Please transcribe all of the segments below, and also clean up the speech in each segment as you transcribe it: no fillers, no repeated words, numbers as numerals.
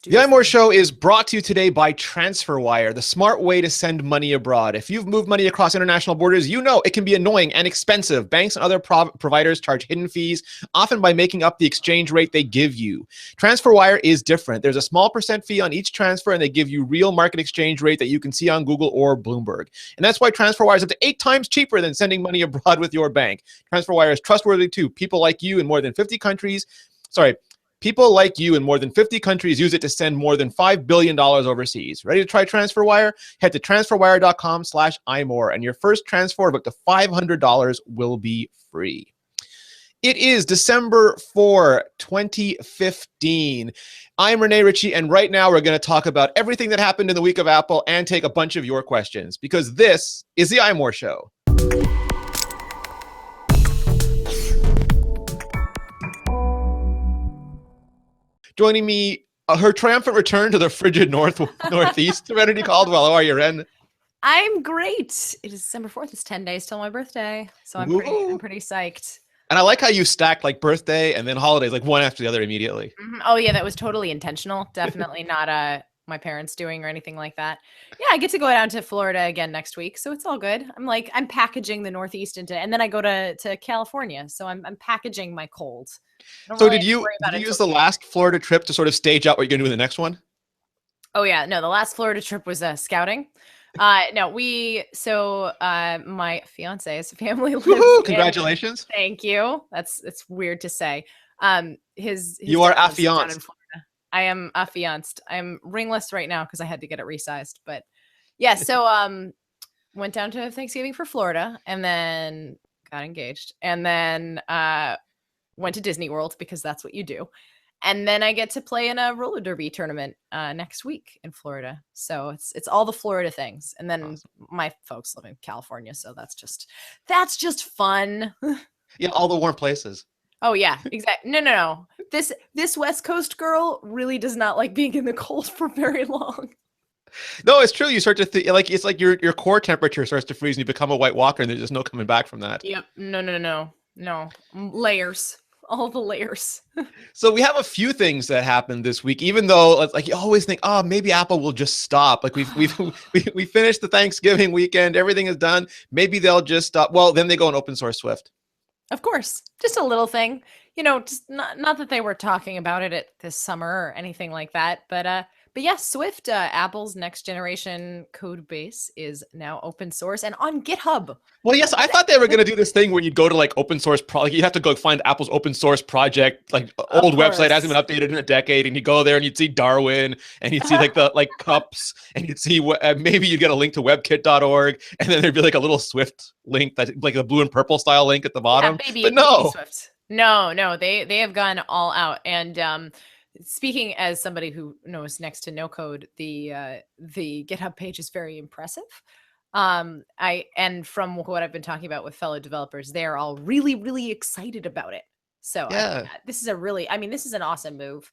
do The this iMore thing. Show is brought to you today by TransferWire, the smart way to send money abroad. If you've moved money across international borders, you know it can be annoying and expensive. Banks and other providers charge hidden fees, often by making up the exchange rate they give you. TransferWire is different. There's a small percent fee on each transfer, and they give you real market exchange rate that you can see on Google or Bloomberg. And that's why TransferWire is up to 8 times cheaper than sending money abroad with your bank. TransferWire is trustworthy too. People like you in more than 50 countries. People like you in more than 50 countries use it to send more than $5 billion overseas. Ready to try TransferWire? Head to transferwire.com/imore, and your first transfer of up to $500 will be free. It is December 4, 2015. I'm Rene Ritchie, and right now we're going to talk about everything that happened in the week of Apple and take a bunch of your questions, because this is the iMore Show. Joining me, her triumphant return to the frigid northeast, Serenity Caldwell. How are you, Ren? I'm great. It is December 4th. It's 10 days till my birthday. So I'm pretty psyched. And I like how you stacked like birthday and then holidays, like one after the other immediately. Mm-hmm. Oh yeah, that was totally intentional. Definitely not my parents doing or anything like that. Yeah, I get to go down to Florida again next week, so it's all good. I'm packaging the Northeast and then I go to California, so I'm packaging my cold. So did you use the last Florida trip to sort of stage out what you're going to do in the next one? Oh yeah, no, the last Florida trip was scouting. No, my fiance's family lives. Woohoo! Congratulations! Thank you. It's weird to say. His you are dad lives down affianced. in Florida. I am affianced. I'm ringless right now because I had to get it resized. But yeah, so went down to Thanksgiving for Florida and then got engaged and then went to Disney World because that's what you do. And then I get to play in a roller derby tournament next week in Florida. So it's all the Florida things. And then my folks live in California, so that's just fun. Yeah, all the warm places. Oh yeah, exactly. No. This West Coast girl really does not like being in the cold for very long. No, it's true. You start to think like it's like your core temperature starts to freeze and you become a White Walker, and there's just no coming back from that. Yep. No. Layers. All the layers. So we have a few things that happened this week, even though like you always think, oh, maybe Apple will just stop. Like we finished the Thanksgiving weekend, everything is done. Maybe they'll just stop. Well, then they go and open source Swift. Of course, just a little thing, just not that they were talking about it this summer or anything like that, but yeah, Swift, Apple's next generation code base is now open source and on GitHub. Well, yes, I thought they were going to do this thing where you'd go to like open source you have to go find Apple's open source project, like old website hasn't been updated in a decade, and you go there and you'd see Darwin and you'd see like the cups and you'd see maybe you'd get a link to webkit.org and then there'd be like a little Swift link that like the blue and purple style link at the bottom. Yeah, but no, Swift. No, they have gone all out. And speaking as somebody who knows next to no code, the GitHub page is very impressive. And from what I've been talking about with fellow developers, they're all really, really excited about it. So yeah, this is this is an awesome move.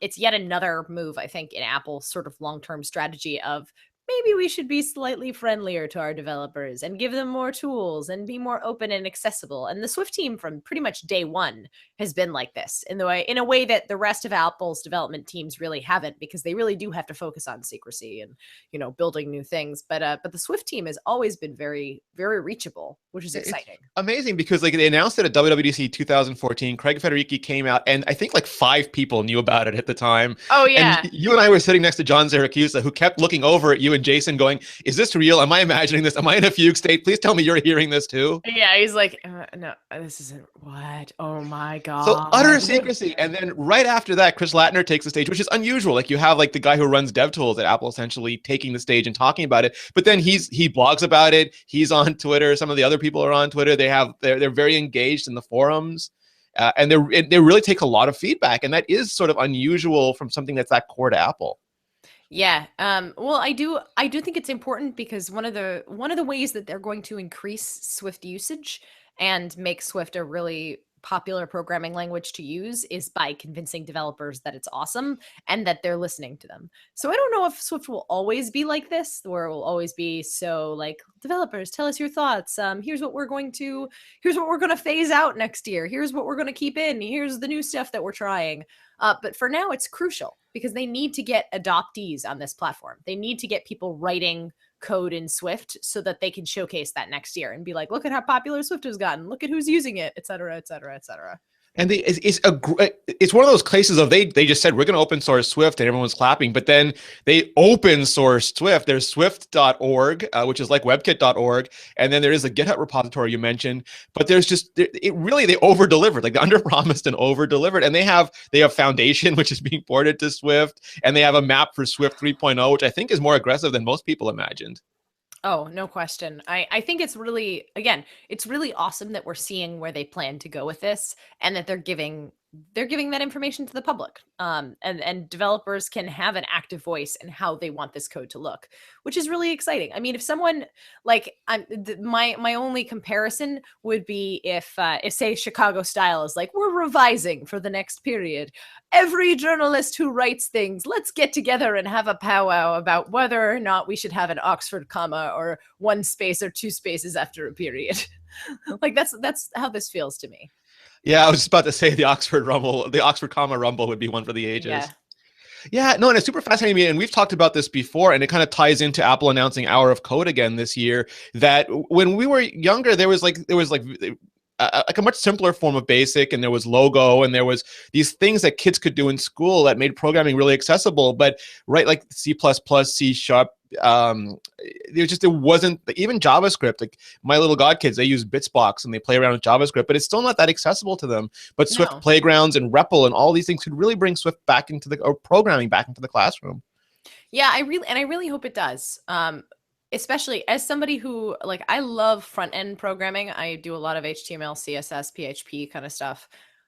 It's yet another move, I think, in Apple's sort of long-term strategy of maybe we should be slightly friendlier to our developers and give them more tools and be more open and accessible. And the Swift team from pretty much day one has been like this in a way that the rest of Apple's development teams really haven't, because they really do have to focus on secrecy and, building new things. But the Swift team has always been very, very reachable, which is exciting. It's amazing because like they announced it at WWDC 2014. Craig Federighi came out, and I think like 5 people knew about it at the time. Oh yeah. And you and I were sitting next to John Zaracusa, who kept looking over at you and Jason going, is this real? Am I imagining this? Am I in a fugue state? Please tell me you're hearing this too. Yeah, he's like, no, this isn't what? Oh my God. So utter secrecy. And then right after that, Chris Latner takes the stage, which is unusual. Like you have like the guy who runs DevTools at Apple essentially taking the stage and talking about it. But then he blogs about it. He's on Twitter. Some of the other people are on Twitter. They're very engaged in the forums. And they really take a lot of feedback. And that is sort of unusual from something that's that core to Apple. Yeah. Well, I do think it's important because one of the ways that they're going to increase Swift usage and make Swift a really popular programming language to use is by convincing developers that it's awesome and that they're listening to them. So I don't know if Swift will always be like this, where it will always be so like, developers, tell us your thoughts. Here's what we're going to phase out next year. Here's what we're going to keep in. Here's the new stuff that we're trying. But for now, it's crucial because they need to get adoptees on this platform. They need to get people writing code in Swift so that they can showcase that next year and be like, look at how popular Swift has gotten. Look at who's using it, et cetera, et cetera, et cetera. And it's one of those cases of they just said we're going to open source Swift and everyone's clapping, but then they open source Swift. There's swift.org, which is like webkit.org, and then there is a GitHub repository you mentioned. But there's just they over delivered, like they under promised and over delivered. And they have Foundation, which is being ported to Swift, and they have a map for Swift 3.0, which I think is more aggressive than most people imagined. Oh, no question. I think it's really, again, it's really awesome that we're seeing where they plan to go with this and that they're giving that information to the public. And developers can have an active voice in how they want this code to look, which is really exciting. I mean, if someone like my only comparison would be if say Chicago Style is like, we're revising for the next period. Every journalist who writes things, let's get together and have a powwow about whether or not we should have an Oxford comma or one space or two spaces after a period. Like that's how this feels to me. Yeah, I was just about to say the Oxford comma rumble would be one for the ages. Yeah, no, and it's super fascinating. And we've talked about this before, and it kind of ties into Apple announcing Hour of Code again this year. That when we were younger, there was like a much simpler form of BASIC, and there was Logo, and there was these things that kids could do in school that made programming really accessible. But like C++, C#, there wasn't even JavaScript. Like my little godkids, they use Bitsbox and they play around with JavaScript, but it's still not that accessible to them. But Swift Playgrounds and REPL and all these things could really bring Swift back into programming back into the classroom. Yeah, I really hope it does. Especially as somebody who, like, I love front end programming. I do a lot of HTML, CSS, PHP kind of stuff.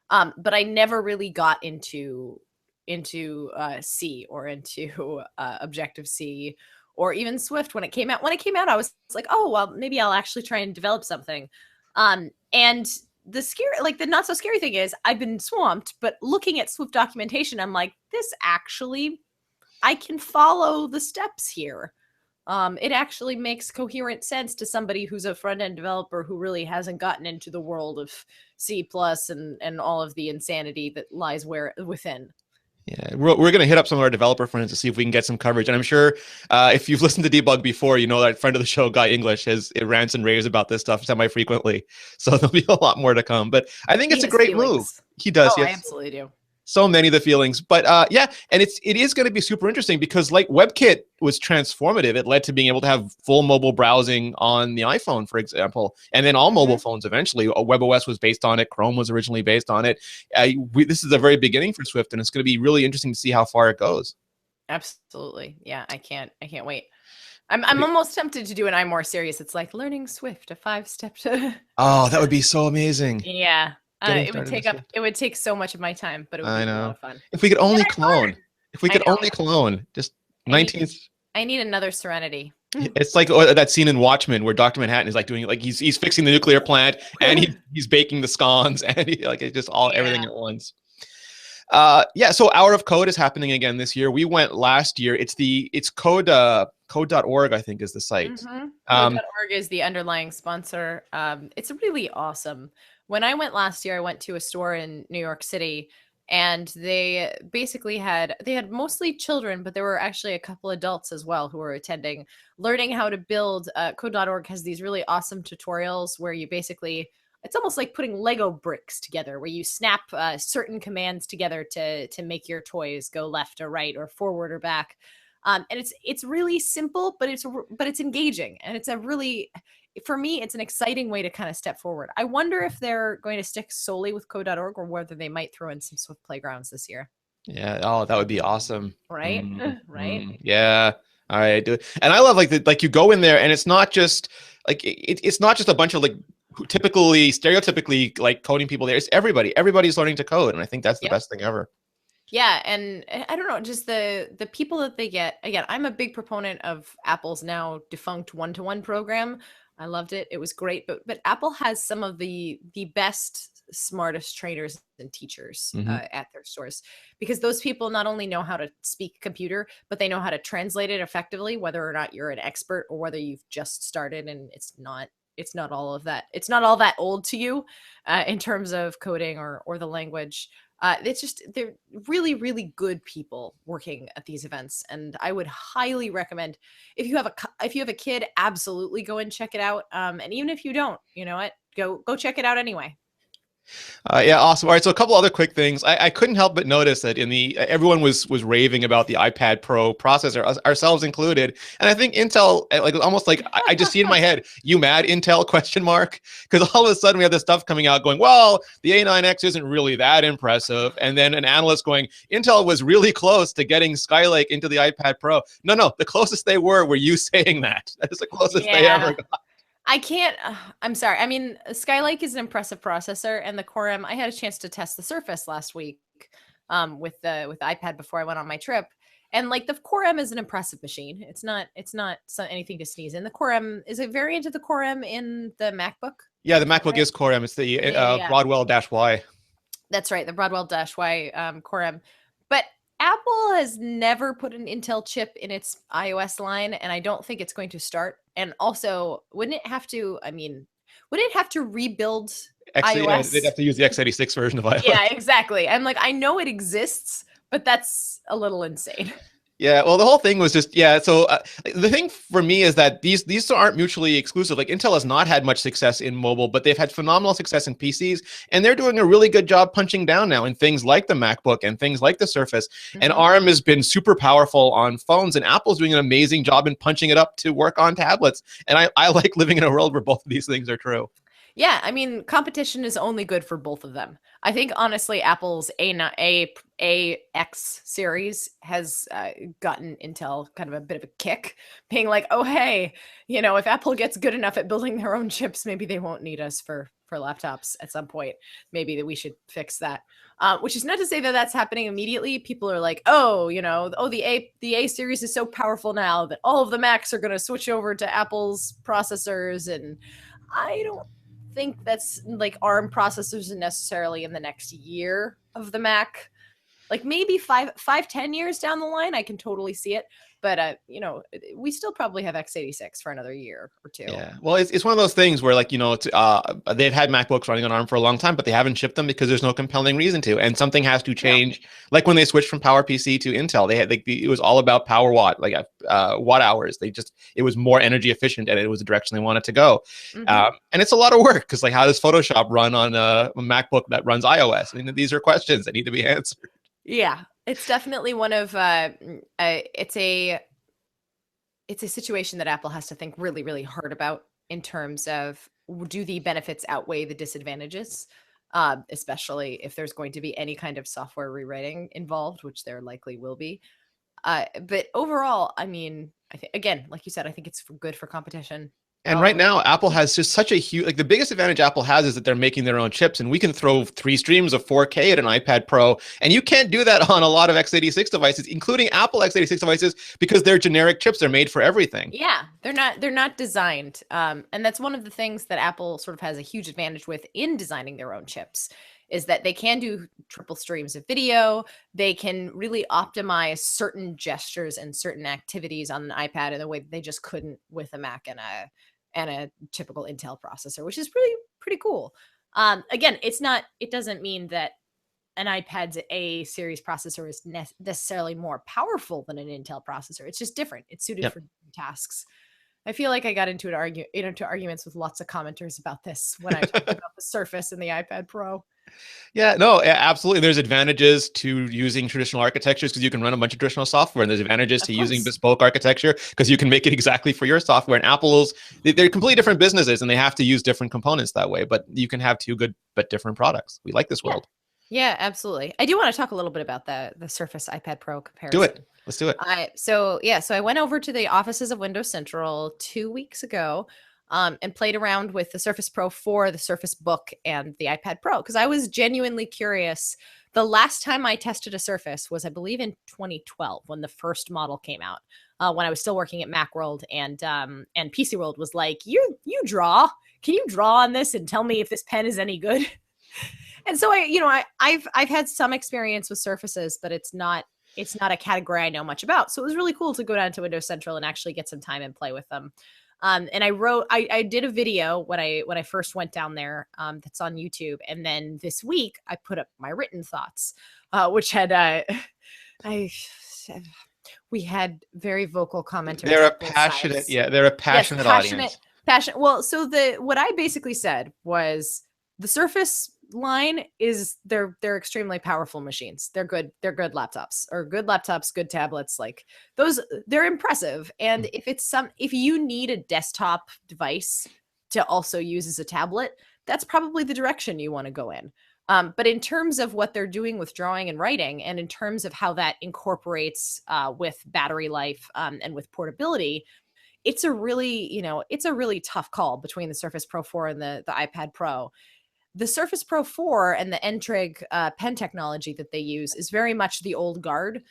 But I never really got into C or into Objective-C or even Swift when it came out. When it came out, I was like, oh, well, maybe I'll actually try and develop something. And the not so scary thing is I've been swamped, but looking at Swift documentation, I'm like, this actually, I can follow the steps here. It actually makes coherent sense to somebody who's a front-end developer who really hasn't gotten into the world of C+ and all of the insanity that lies within. Yeah, we're going to hit up some of our developer friends to see if we can get some coverage. And I'm sure if you've listened to Debug before, you know that friend of the show, Guy English, it rants and raves about this stuff semi-frequently. So there'll be a lot more to come. But I think it's a great move. He does. Oh, I absolutely do. So many of the feelings, but yeah, and it is going to be super interesting because like WebKit was transformative. It led to being able to have full mobile browsing on the iPhone, for example, and then all mobile phones eventually. WebOS was based on it. Chrome was originally based on it. This is the very beginning for Swift, and it's going to be really interesting to see how far it goes. Absolutely, yeah. I can't wait. I'm almost tempted to do an iMore series. It's like learning Swift, a 5-step to. Oh, that would be so amazing. Yeah. It would take so much of my time, but it would be a lot of fun. If we could only clone. If we could only clone. Just 19th. I need another Serenity. It's like that scene in Watchmen where Dr. Manhattan is like doing like he's fixing the nuclear plant and he's baking the scones and it's just everything at once. Yeah, so Hour of Code is happening again this year. We went last year. It's code.org, I think, is the site. Code.org is the underlying sponsor. It's really awesome. When I went last year, I went to a store in New York City, and they basically had mostly children, but there were actually a couple adults as well who were attending, learning how to build. Code.org has these really awesome tutorials where you basically, it's almost like putting Lego bricks together, where you snap certain commands together to make your toys go left or right or forward or back. And it's really simple, but it's engaging, and it's a really, for me, it's an exciting way to kind of step forward. I wonder if they're going to stick solely with code.org or whether they might throw in some Swift playgrounds this year. Yeah. Oh, that would be awesome. Right? Right? Yeah. All right. And I love like you go in there and it's not just like it's not just a bunch of like stereotypically like coding people there. It's everybody. Everybody's learning to code, and I think that's the best thing ever. Yeah, and I don't know, just the people that they get. Again, I'm a big proponent of Apple's now defunct one-to-one program. I loved it. It was great, but Apple has some of the best smartest trainers and teachers Mm-hmm. at their stores, because those people not only know how to speak computer, but they know how to translate it effectively, whether or not you're an expert or whether you've just started and it's not all of that. It's not all that old to you in terms of coding or the language. It's just they're really, really good people working at these events, and I would highly recommend if you have a kid, absolutely go and check it out. And even if you don't, you know what, go check it out anyway. Yeah, awesome. All right, so a couple other quick things. I couldn't help but notice that in the everyone was raving about the iPad Pro processor, ourselves included, and I think Intel, like almost like I just see in my head, you mad Intel question mark? Because all of a sudden we have this stuff coming out going, well, the A9X isn't really that impressive, and then an analyst going, Intel was really close to getting Skylake into the iPad Pro. No, the closest they were you saying that. That is the closest they ever Yeah. got. I can't. I'm sorry. I mean, Skylake is an impressive processor, and the Core M. I had a chance to test the Surface last week, with the iPad before I went on my trip, and like the Core M is an impressive machine. It's not anything to sneeze in. The Core M is a variant of the Core M in the MacBook. Yeah, the Is that MacBook right? is Core M. It's the Yeah. Broadwell-Y. That's right, the Broadwell-Y Core M. But Apple has never put an Intel chip in its iOS line, and I don't think it's going to start. And also, wouldn't it have to? I mean, would it have to rebuild Yeah, they'd iOS? have to use the x86 version of Yeah, iOS. exactly. I'm like, I know it exists, but that's a little insane. Yeah, well, the whole thing was just yeah. So the thing for me is that these aren't mutually exclusive. Like Intel has not had much success in mobile, but they've had phenomenal success in PCs, and they're doing a really good job punching down now in things like the MacBook and things like the Surface. And Hmm. ARM has been super powerful on phones, and Apple's doing an amazing job in punching it up to work on tablets. And I like living in a world where both of these things are true. Yeah, I mean, competition is only good for both of them. I think honestly, Apple's AX series has gotten Intel kind of a bit of a kick, being like, "Oh, hey, if Apple gets good enough at building their own chips, maybe they won't need us for laptops at some point. Maybe that we should fix that." Which is not to say that that's happening immediately. People are like, "Oh, the A series is so powerful now that all of the Macs are going to switch over to Apple's processors," and I don't think that's like ARM processors necessarily in the next year of the Mac. Like maybe 10 years down the line, I can totally see it. But we still probably have x86 for another year or two. Yeah, well, it's one of those things where, like, they've had MacBooks running on ARM for a long time, but they haven't shipped them because there's no compelling reason to, and something has to No. change. Like when they switched from PowerPC to Intel, they had it was all about power watt hours. It was more energy efficient, and it was the direction they wanted to go. Hmm. And it's a lot of work because, like, how does Photoshop run on a MacBook that runs iOS? I mean, these are questions that need to be answered. Yeah, it's definitely one of it's a situation that Apple has to think really, really hard about in terms of, do the benefits outweigh the disadvantages, especially if there's going to be any kind of software rewriting involved, which there likely will be. But overall, I mean, I think, again, like you said, I think it's good for competition. And right Oh, now, Apple has just such a huge, like the biggest advantage Apple has is that they're making their own chips, and we can throw 3 streams of 4K at an iPad Pro, and you can't do that on a lot of x86 devices, including Apple x86 devices, because they're generic chips. They're made for everything. yeah, they're not designed. And that's one of the things that Apple sort of has a huge advantage with in designing their own chips, is that they can do triple streams of video. They can really optimize certain gestures and certain activities on an iPad in a way that they just couldn't with a Mac and a typical Intel processor, which is pretty cool. Again, it doesn't mean that an iPad's A series processor is necessarily more powerful than an Intel processor. It's just different. It's suited Yep. for different tasks. I feel like I got into arguments with lots of commenters about this when I talked about the Surface and the iPad Pro. Yeah, no, absolutely. There's advantages to using traditional architectures because you can run a bunch of traditional software, and there's advantages Of to using course. bespoke architecture because you can make it exactly for your software. And they're completely different businesses, and they have to use different components that way. But you can have two good but different products. We like this Yeah. world. Yeah, absolutely. I do want to talk a little bit about the Surface iPad Pro Do it. comparison. Let's do it. So I went over to the offices of Windows Central 2 weeks ago, and played around with the Surface Pro 4, the Surface Book, and the iPad Pro because I was genuinely curious. The last time I tested a Surface was, I believe, in 2012 when the first model came out. When I was still working at Macworld, and PC World was like, "You draw? Can you draw on this and tell me if this pen is any good?" And so I've had some experience with Surfaces, but it's not a category I know much about. So it was really cool to go down to Windows Central and actually get some time and play with them. And I did a video when I first went down there, that's on YouTube. And then this week I put up my written thoughts, which had, I, we had very vocal commenters. They're a passionate, they're a passionate audience. Well, so what I basically said was the Surface line is they're extremely powerful machines. They're good laptops, or good laptops, good tablets. Like those, they're impressive. And if you need a desktop device to also use as a tablet, that's probably the direction you want to go in. But in terms of what they're doing with drawing and writing, and in terms of how that incorporates with battery life and with portability, it's a really tough call between the Surface Pro 4 and the iPad Pro. The Surface Pro 4 and the N-Trig pen technology that they use is very much the old guard.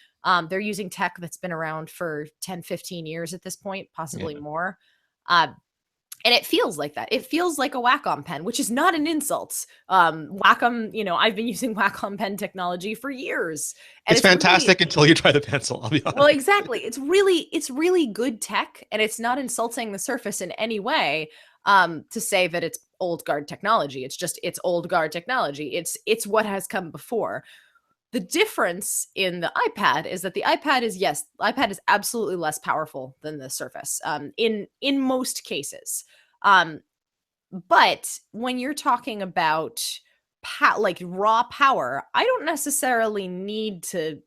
They're using tech that's been around for 10, 15 years at this point, possibly more. And it feels like that. It feels like a Wacom pen, which is not an insult. Wacom, I've been using Wacom pen technology for years. And it's fantastic until you try the pencil, I'll be honest. Well, exactly. It's really good tech, and it's not insulting the Surface in any way to say that it's old guard technology. It's old guard technology. It's what has come before. The difference in the iPad is that the iPad is absolutely less powerful than the Surface in most cases. But when you're talking about like raw power, I don't necessarily need to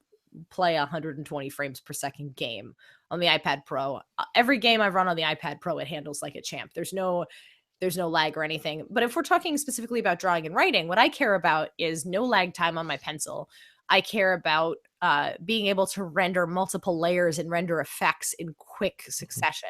play 120 frames per second game on the iPad Pro. Every game I've run on the iPad Pro, it handles like a champ. There's no lag or anything. But if we're talking specifically about drawing and writing, what I care about is no lag time on my pencil. I care about being able to render multiple layers and render effects in quick succession.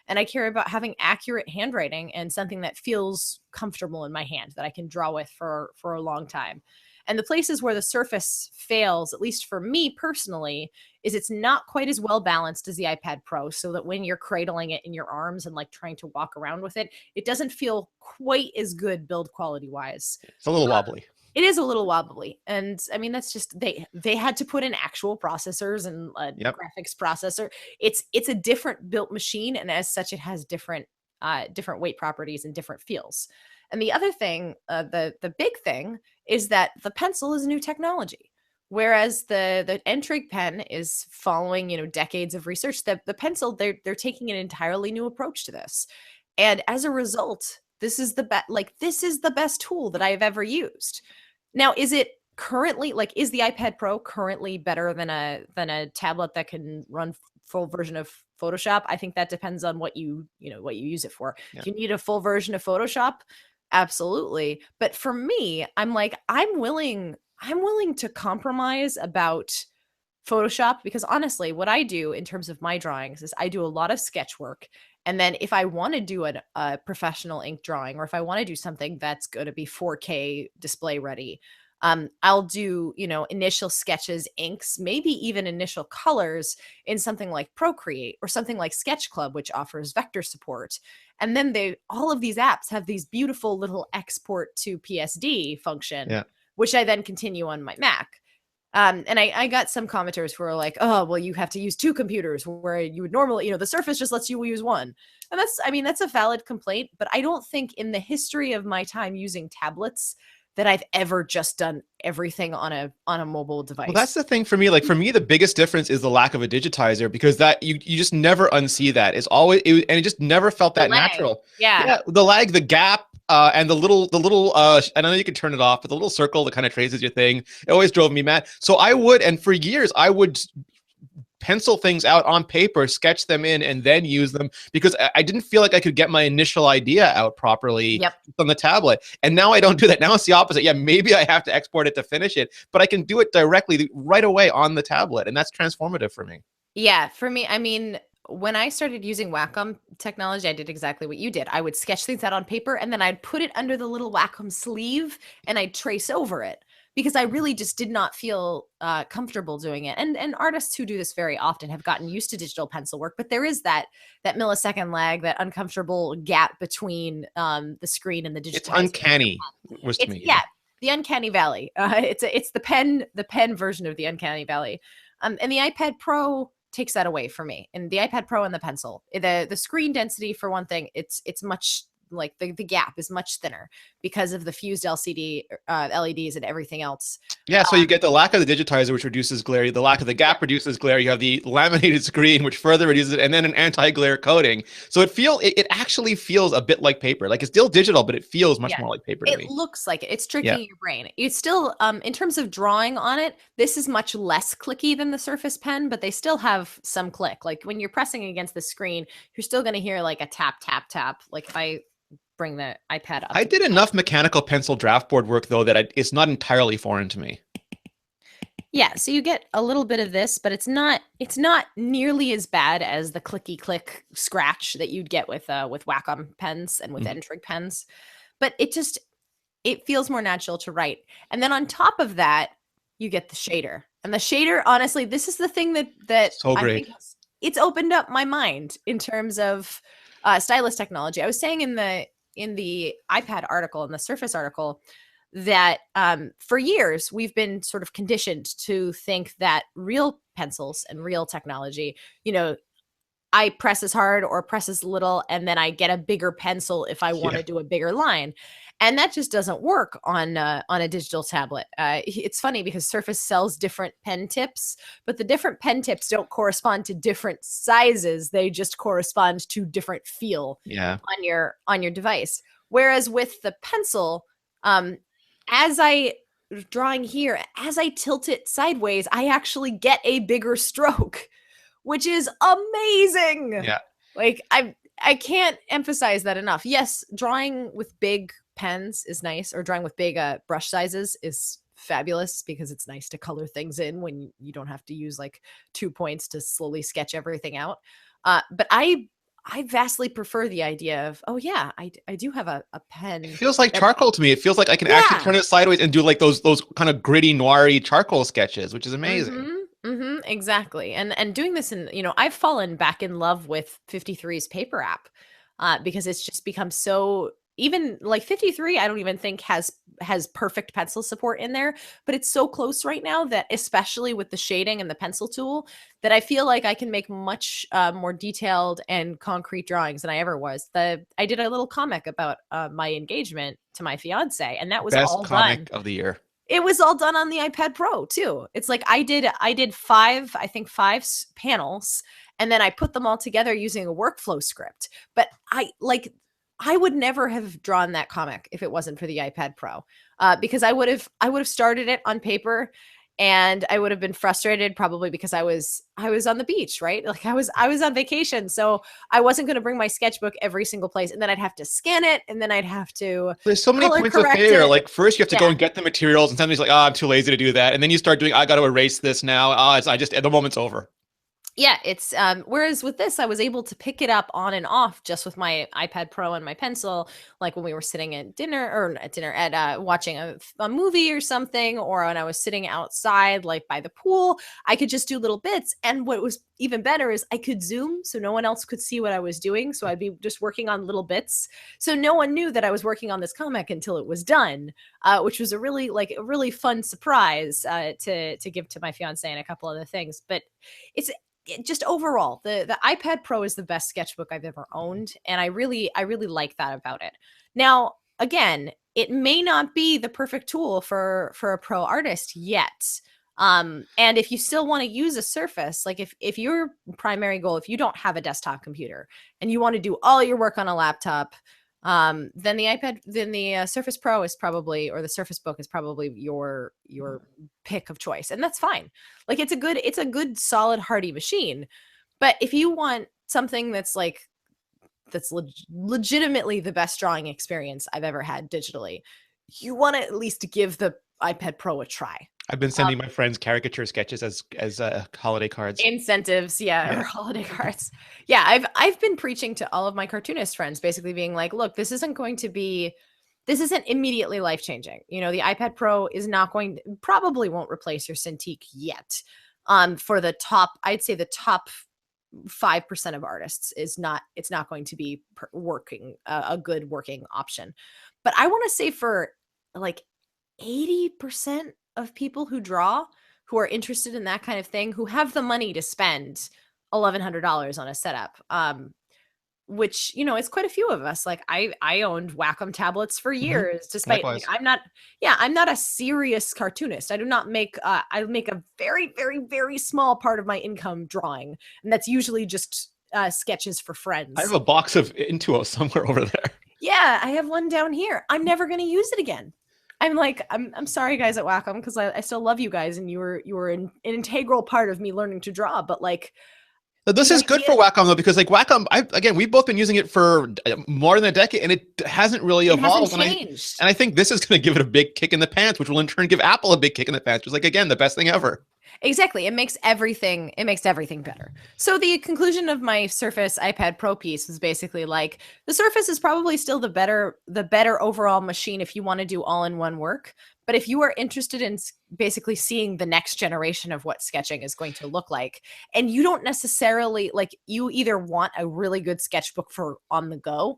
And I care about having accurate handwriting and something that feels comfortable in my hand that I can draw with for a long time. And the places where the Surface fails, at least for me personally, is it's not quite as well balanced as the iPad Pro, so that when you're cradling it in your arms and like trying to walk around with it, it doesn't feel quite as good build quality wise. It's a little wobbly. It is a little wobbly. And I mean, that's just, they had to put in actual processors and a graphics processor. It's a different built machine. And as such, it has different weight properties and different feels. And the other thing, the big thing is that the pencil is new technology. Whereas the N-Trig pen is following, decades of research. The pencil, they're taking an entirely new approach to this. And as a result, this is the best tool that I've ever used. Now, is it currently, is the iPad Pro currently better than a tablet that can run full version of Photoshop? I think that depends on what you use it for. Yeah. If you need a full version of Photoshop, absolutely. But for me, I'm willing to compromise about Photoshop, because honestly, what I do in terms of my drawings is I do a lot of sketch work. And then if I want to do a professional ink drawing, or if I want to do something that's going to be 4K display ready, I'll do, initial sketches, inks, maybe even initial colors in something like Procreate or something like Sketch Club, which offers vector support. And then all of these apps have these beautiful little export to PSD function, which I then continue on my Mac. And I got some commenters who are like, oh, well, you have to use two computers where you would normally, the Surface just lets you use one. And that's a valid complaint, but I don't think in the history of my time using tablets that I've ever just done everything on a mobile device. Well, that's the thing for me. Like for me, the biggest difference is the lack of a digitizer, because that you just never unsee that. It's always, and it just never felt that natural. Yeah. The lag, the gap, and the little, I don't know, you can turn it off, but the little circle that kind of traces your thing, it always drove me mad. So and for years, I would pencil things out on paper, sketch them in, and then use them, because I didn't feel like I could get my initial idea out properly on the tablet. And now I don't do that. Now it's the opposite. Yeah, maybe I have to export it to finish it, but I can do it directly right away on the tablet. And that's transformative for me. Yeah, for me, I mean, when I started using Wacom technology, I did exactly what you did. I would sketch things out on paper, and then I'd put it under the little Wacom sleeve and I'd trace over it, because I really just did not feel comfortable doing it. And artists who do this very often have gotten used to digital pencil work, but there is that millisecond lag, that uncomfortable gap between the screen and the digital. It's uncanny, was to me. Yeah. the Uncanny Valley. It's the pen version of the Uncanny Valley. And the iPad Pro takes that away for me. And the iPad Pro and the pencil, the screen density for one thing, it's much like the gap is much thinner because of the fused LCD LEDs and everything else. Yeah, so you get the lack of the digitizer, which reduces glare. The lack of the Yeah. gap reduces glare. You have the laminated screen, which further reduces it, and then an anti-glare coating. So it actually feels a bit like paper. Like it's still digital, but it feels much Yeah. more like paper to It me. looks like it. It's Yeah. tricking your brain. It's still, in terms of drawing on it, this is much less clicky than the Surface Pen, but they still have some click. Like when you're pressing against the screen, you're still going to hear like a tap, tap, tap. Like if I bring the iPad up I to did enough mechanical pencil draft board work though that it's not entirely foreign to me. yeah, so you get a little bit of this, but it's not nearly as bad as the clicky click scratch that you'd get with Wacom pens and with Mhm. N-Trig pens. But it feels more natural to write. And then on top of that, you get the shader. And the shader, honestly, this is the thing that So I great. think it's opened up my mind in terms of stylus technology. I was saying in the iPad article, in the Surface article, that for years we've been sort of conditioned to think that real pencils and real technology, I press as hard or press as little, and then I get a bigger pencil if I want Yeah. to do a bigger line. And that just doesn't work on a digital tablet. It's funny because Surface sells different pen tips, but the different pen tips don't correspond to different sizes. They just correspond to different feel Yeah. on your device. Whereas with the pencil, um, as I drawing here, as I tilt it sideways, I actually get a bigger stroke, which is amazing. Yeah. Like I can't emphasize that enough. Yes, drawing with big pens is nice, or drawing with big brush sizes is fabulous because it's nice to color things in when you don't have to use like 2 points to slowly sketch everything out. But I vastly prefer the idea of, oh yeah, I do have a It pen feels like that, charcoal to me. It feels like I can actually yeah. turn it sideways and do like those kind of gritty, noiry charcoal sketches, which is amazing. Exactly. And doing this in, I've fallen back in love with 53's paper app because it's just become so, even like 53 I don't even think has perfect pencil support in there, but it's so close right now that, especially with the shading and the pencil tool, that I feel like I can make much more detailed and concrete drawings than I ever was. I did a little comic about my engagement to my fiance, and that was Best all comic done. of the year. It was all done on the iPad Pro too. It's like I did five, I think five panels, and then I put them all together using a workflow script. But I would never have drawn that comic if it wasn't for the iPad Pro, because I would have started it on paper, and I would have been frustrated probably because I was on the beach, right? Like I was on vacation, so I wasn't going to bring my sketchbook every single place, and then I'd have to scan it, and then I'd have to There's so many color points of correct failure. it. Like first you have to go Yeah. and get the materials, and somebody's like, "Oh, I'm too lazy to do that." And then you start doing, "I got to erase this now." I just the moment's over. Yeah, it's whereas with this I was able to pick it up on and off just with my iPad Pro and my pencil, like when we were sitting at dinner, or at dinner, at watching a movie or something, or when I was sitting outside like by the pool. I could just do little bits, and what was even better is I could zoom so no one else could see what I was doing, so I'd be just working on little bits, so no one knew that I was working on this comic until it was done, which was a really fun surprise to give to my fiance and a couple other things. But it's just overall, the iPad Pro is the best sketchbook I've ever owned, and I really like that about it. Now, again, it may not be the perfect tool for a pro artist yet. And if you still want to use a Surface, like if your primary goal, if you don't have a desktop computer and you want to do all your work on a laptop, then the Surface Pro is probably, or the Surface Book is probably your pick of choice, and that's fine. Like it's a good solid hardy machine. But if you want something that's legitimately the best drawing experience I've ever had digitally, you want to at least give the iPad Pro a try. I've been Um, sending my friends caricature sketches as holiday cards. Incentives, yeah, Yeah. or holiday cards. Yeah, I've been preaching to all of my cartoonist friends, basically being like, look, this isn't immediately life changing. The iPad Pro is not going probably won't replace your Cintiq yet. For the top, I'd say the top 5% of artists, it's not going to be working a good working option. But I want to say for like 80% of people who draw, who are interested in that kind of thing, who have the money to spend $1,100 on a setup. Which, you know, it's quite a few of us. Like I owned Wacom tablets for Hmm. years, despite, like, Likewise. I'm not a serious cartoonist. I do not make I make a very, very, very small part of my income drawing, and that's usually just sketches for I have friends. a box of Intuos somewhere over there. Yeah, I have one down here. I'm never gonna use it again. I'm sorry, guys at Wacom, because I still love you guys, and you were an integral part of me learning to draw. But like, But this the is good idea, for Wacom though, because like Wacom, again, we've both been using it for more than a decade, and it hasn't really it hasn't evolved. changed. And I think this is going to give it a big kick in the pants, which will in turn give Apple a big kick in the pants. Just like again, the best thing ever. Exactly. It makes everything better. So the conclusion of my Surface iPad Pro piece was basically like, the Surface is probably still the better overall machine if you want to do all-in-one work. But if you are interested in basically seeing the next generation of what sketching is going to look like, and you don't necessarily like, you either want a really good sketchbook for on the go,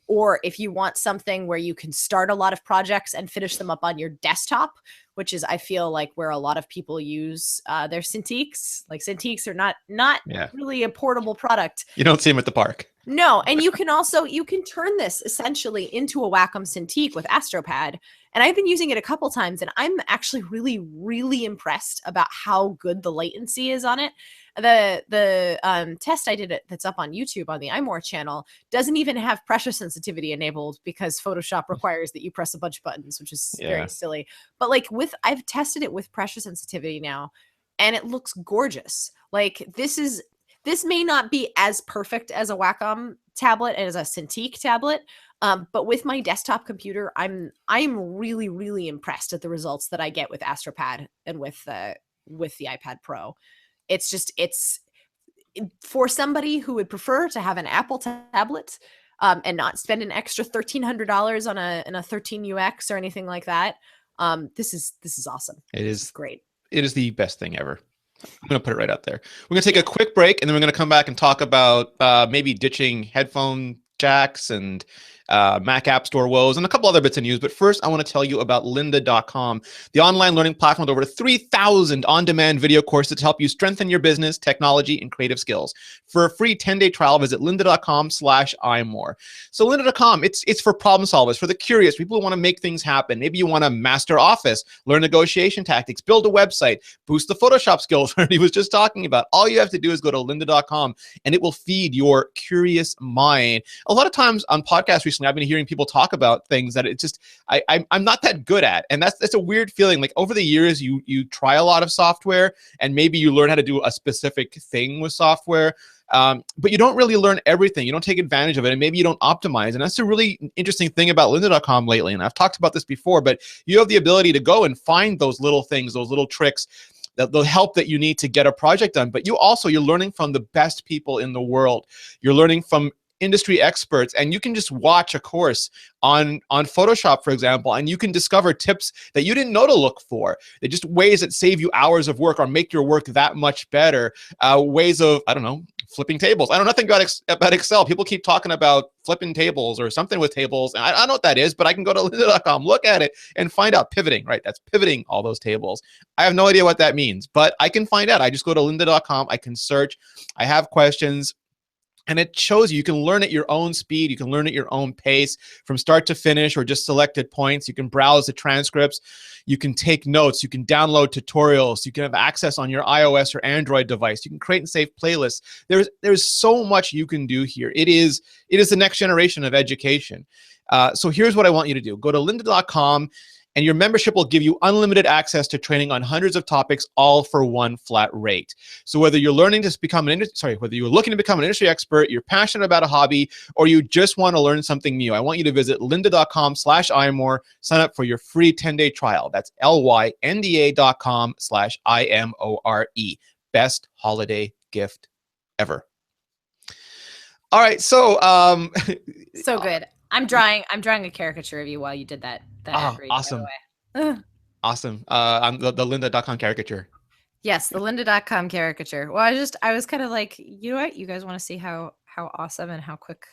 or if you want something where you can start a lot of projects and finish them up on your desktop, which is, I feel like, where a lot of people use their Cintiqs. Like, Cintiqs are not Yeah, really a portable product. you don't see them at the park. No, and you can turn this essentially into a Wacom Cintiq with AstroPad. And I've been using it a couple times, and I'm actually really, really impressed about how good the latency is on it. The test I did, that's up on YouTube on the iMore channel, doesn't even have pressure sensitivity enabled, because Photoshop requires that you press a bunch of buttons, which is Yeah. very silly. But like, I've tested it with pressure sensitivity now, and it looks gorgeous. Like, this may not be as perfect as a Wacom tablet and as a Cintiq tablet, but with my desktop computer, I'm really, really impressed at the results that I get with AstroPad and with the iPad Pro. It's just, it's for somebody who would prefer to have an Apple tablet, and not spend an extra $1,300 on a 13UX or anything like that. This is awesome. It This is is. great. It is the best thing ever. I'm going to put it right out there. We're going to take a quick break, and then we're going to come back and talk about maybe ditching headphone jacks and Mac App Store woes and a couple other bits of news. But first, I want to tell you about lynda.com, the online learning platform with over 3,000 on-demand video courses to help you strengthen your business, technology, and creative skills. For a free 10-day trial, visit lynda.com/imore. So lynda.com, it's for problem solvers, for the curious, people who want to make things happen. Maybe you want to master Office, learn negotiation tactics, build a website, boost the Photoshop skills he was just talking about. All you have to do is go to lynda.com, and it will feed your curious mind. A lot of times on podcasts recently, I've been hearing people talk about things that it just I'm not that good at, and that's a weird feeling. Like, over the years, you try a lot of software, and maybe you learn how to do a specific thing with software. But you don't really learn everything. You don't take advantage of it, and maybe you don't optimize. And that's a really interesting thing about lynda.com lately. And I've talked about this before, but you have the ability to go and find those little things, those little tricks, the help that you need to get a project done. But you're learning from the best people in the world. You're learning from industry experts, and you can just watch a course on Photoshop, for example, and you can discover tips that you didn't know to look for. They're just ways that save you hours of work or make your work that much better. Ways of, I don't know, flipping tables. I know nothing about Excel. People keep talking about flipping tables or something with tables. And I don't know what that is, but I can go to lynda.com, look at it, and find out. Pivoting, right? That's pivoting all those tables. I have no idea what that means, but I can find out. I just go to lynda.com. I can search. I have questions. And it shows you can learn at your own speed. You can learn at your own pace from start to finish, or just selected points. You can browse the transcripts. You can take notes. You can download tutorials. You can have access on your iOS or Android device. You can create and save playlists. There's so much you can do here. It is the next generation of education. So here's what I want you to do. Go to lynda.com, and your membership will give you unlimited access to training on hundreds of topics, all for one flat rate. So whether you're looking to become an industry expert, you're passionate about a hobby, or you just want to learn something new, I want you to visit lynda.com/imore, sign up for your free 10-day trial. That's lynda.com/imore. Best holiday gift ever. All right, so So good. I'm drawing a caricature of you while you did that ad read, by the awesome. way. Ugh. Awesome. On the lynda.com caricature. Yes, the lynda.com caricature. Well, I was kind of like, you know what? You guys want to see how awesome and how quick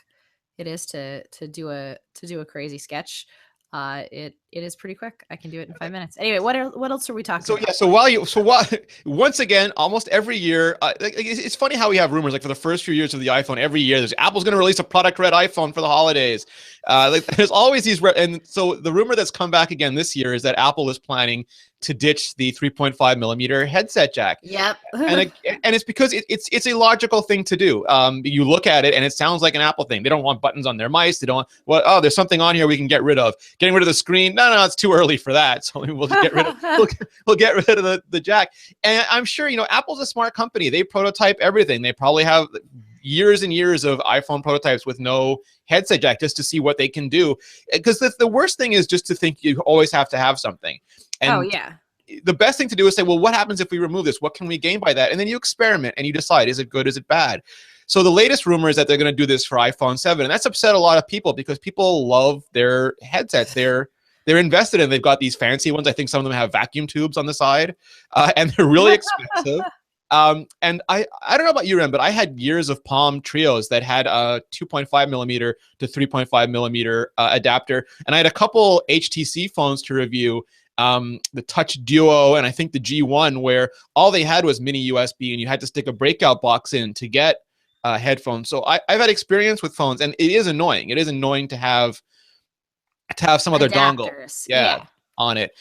it is to do a crazy sketch. It is pretty quick. I can do it in 5 minutes. Anyway, what else are we talking So about? yeah, so while you, so what? Once again, almost every year, it's funny how we have rumors. Like for the first few years of the iPhone, every year there's Apple's going to release a product red iPhone for the holidays. Like, there's always these, and so the rumor that's come back again this year is that Apple is planning to ditch the 3.5 millimeter headset jack. Yep. And it's because it's a logical thing to do. You look at it and it sounds like an Apple thing. They don't want buttons on their mice. They don't want, well, oh, there's something on here we can get rid of. Getting rid of the screen, no, it's too early for that. So we'll get rid of we'll get rid of the jack. And I'm sure, Apple's a smart company. They prototype everything. They probably have years and years of iPhone prototypes with no headset jack just to see what they can do. Because the worst thing is just to think you always have to have something. Oh And yeah. the best thing to do is say, well, what happens if we remove this? What can we gain by that? And then you experiment and you decide, is it good? Is it bad? So the latest rumor is that they're going to do this for iPhone 7. And that's upset a lot of people because people love their headsets. They're invested in. They've got these fancy ones. I think some of them have vacuum tubes on the side, and they're really expensive. And I don't know about you, Ren, but I had years of Palm Trios that had a 2.5 millimeter to 3.5 millimeter adapter. And I had a couple HTC phones to review, the Touch Duo and I think the G1, where all they had was mini USB and you had to stick a breakout box in to get headphones. So I've had experience with phones, and it is annoying. It is annoying to have some other dongle, Adapters. yeah, Yeah. on it.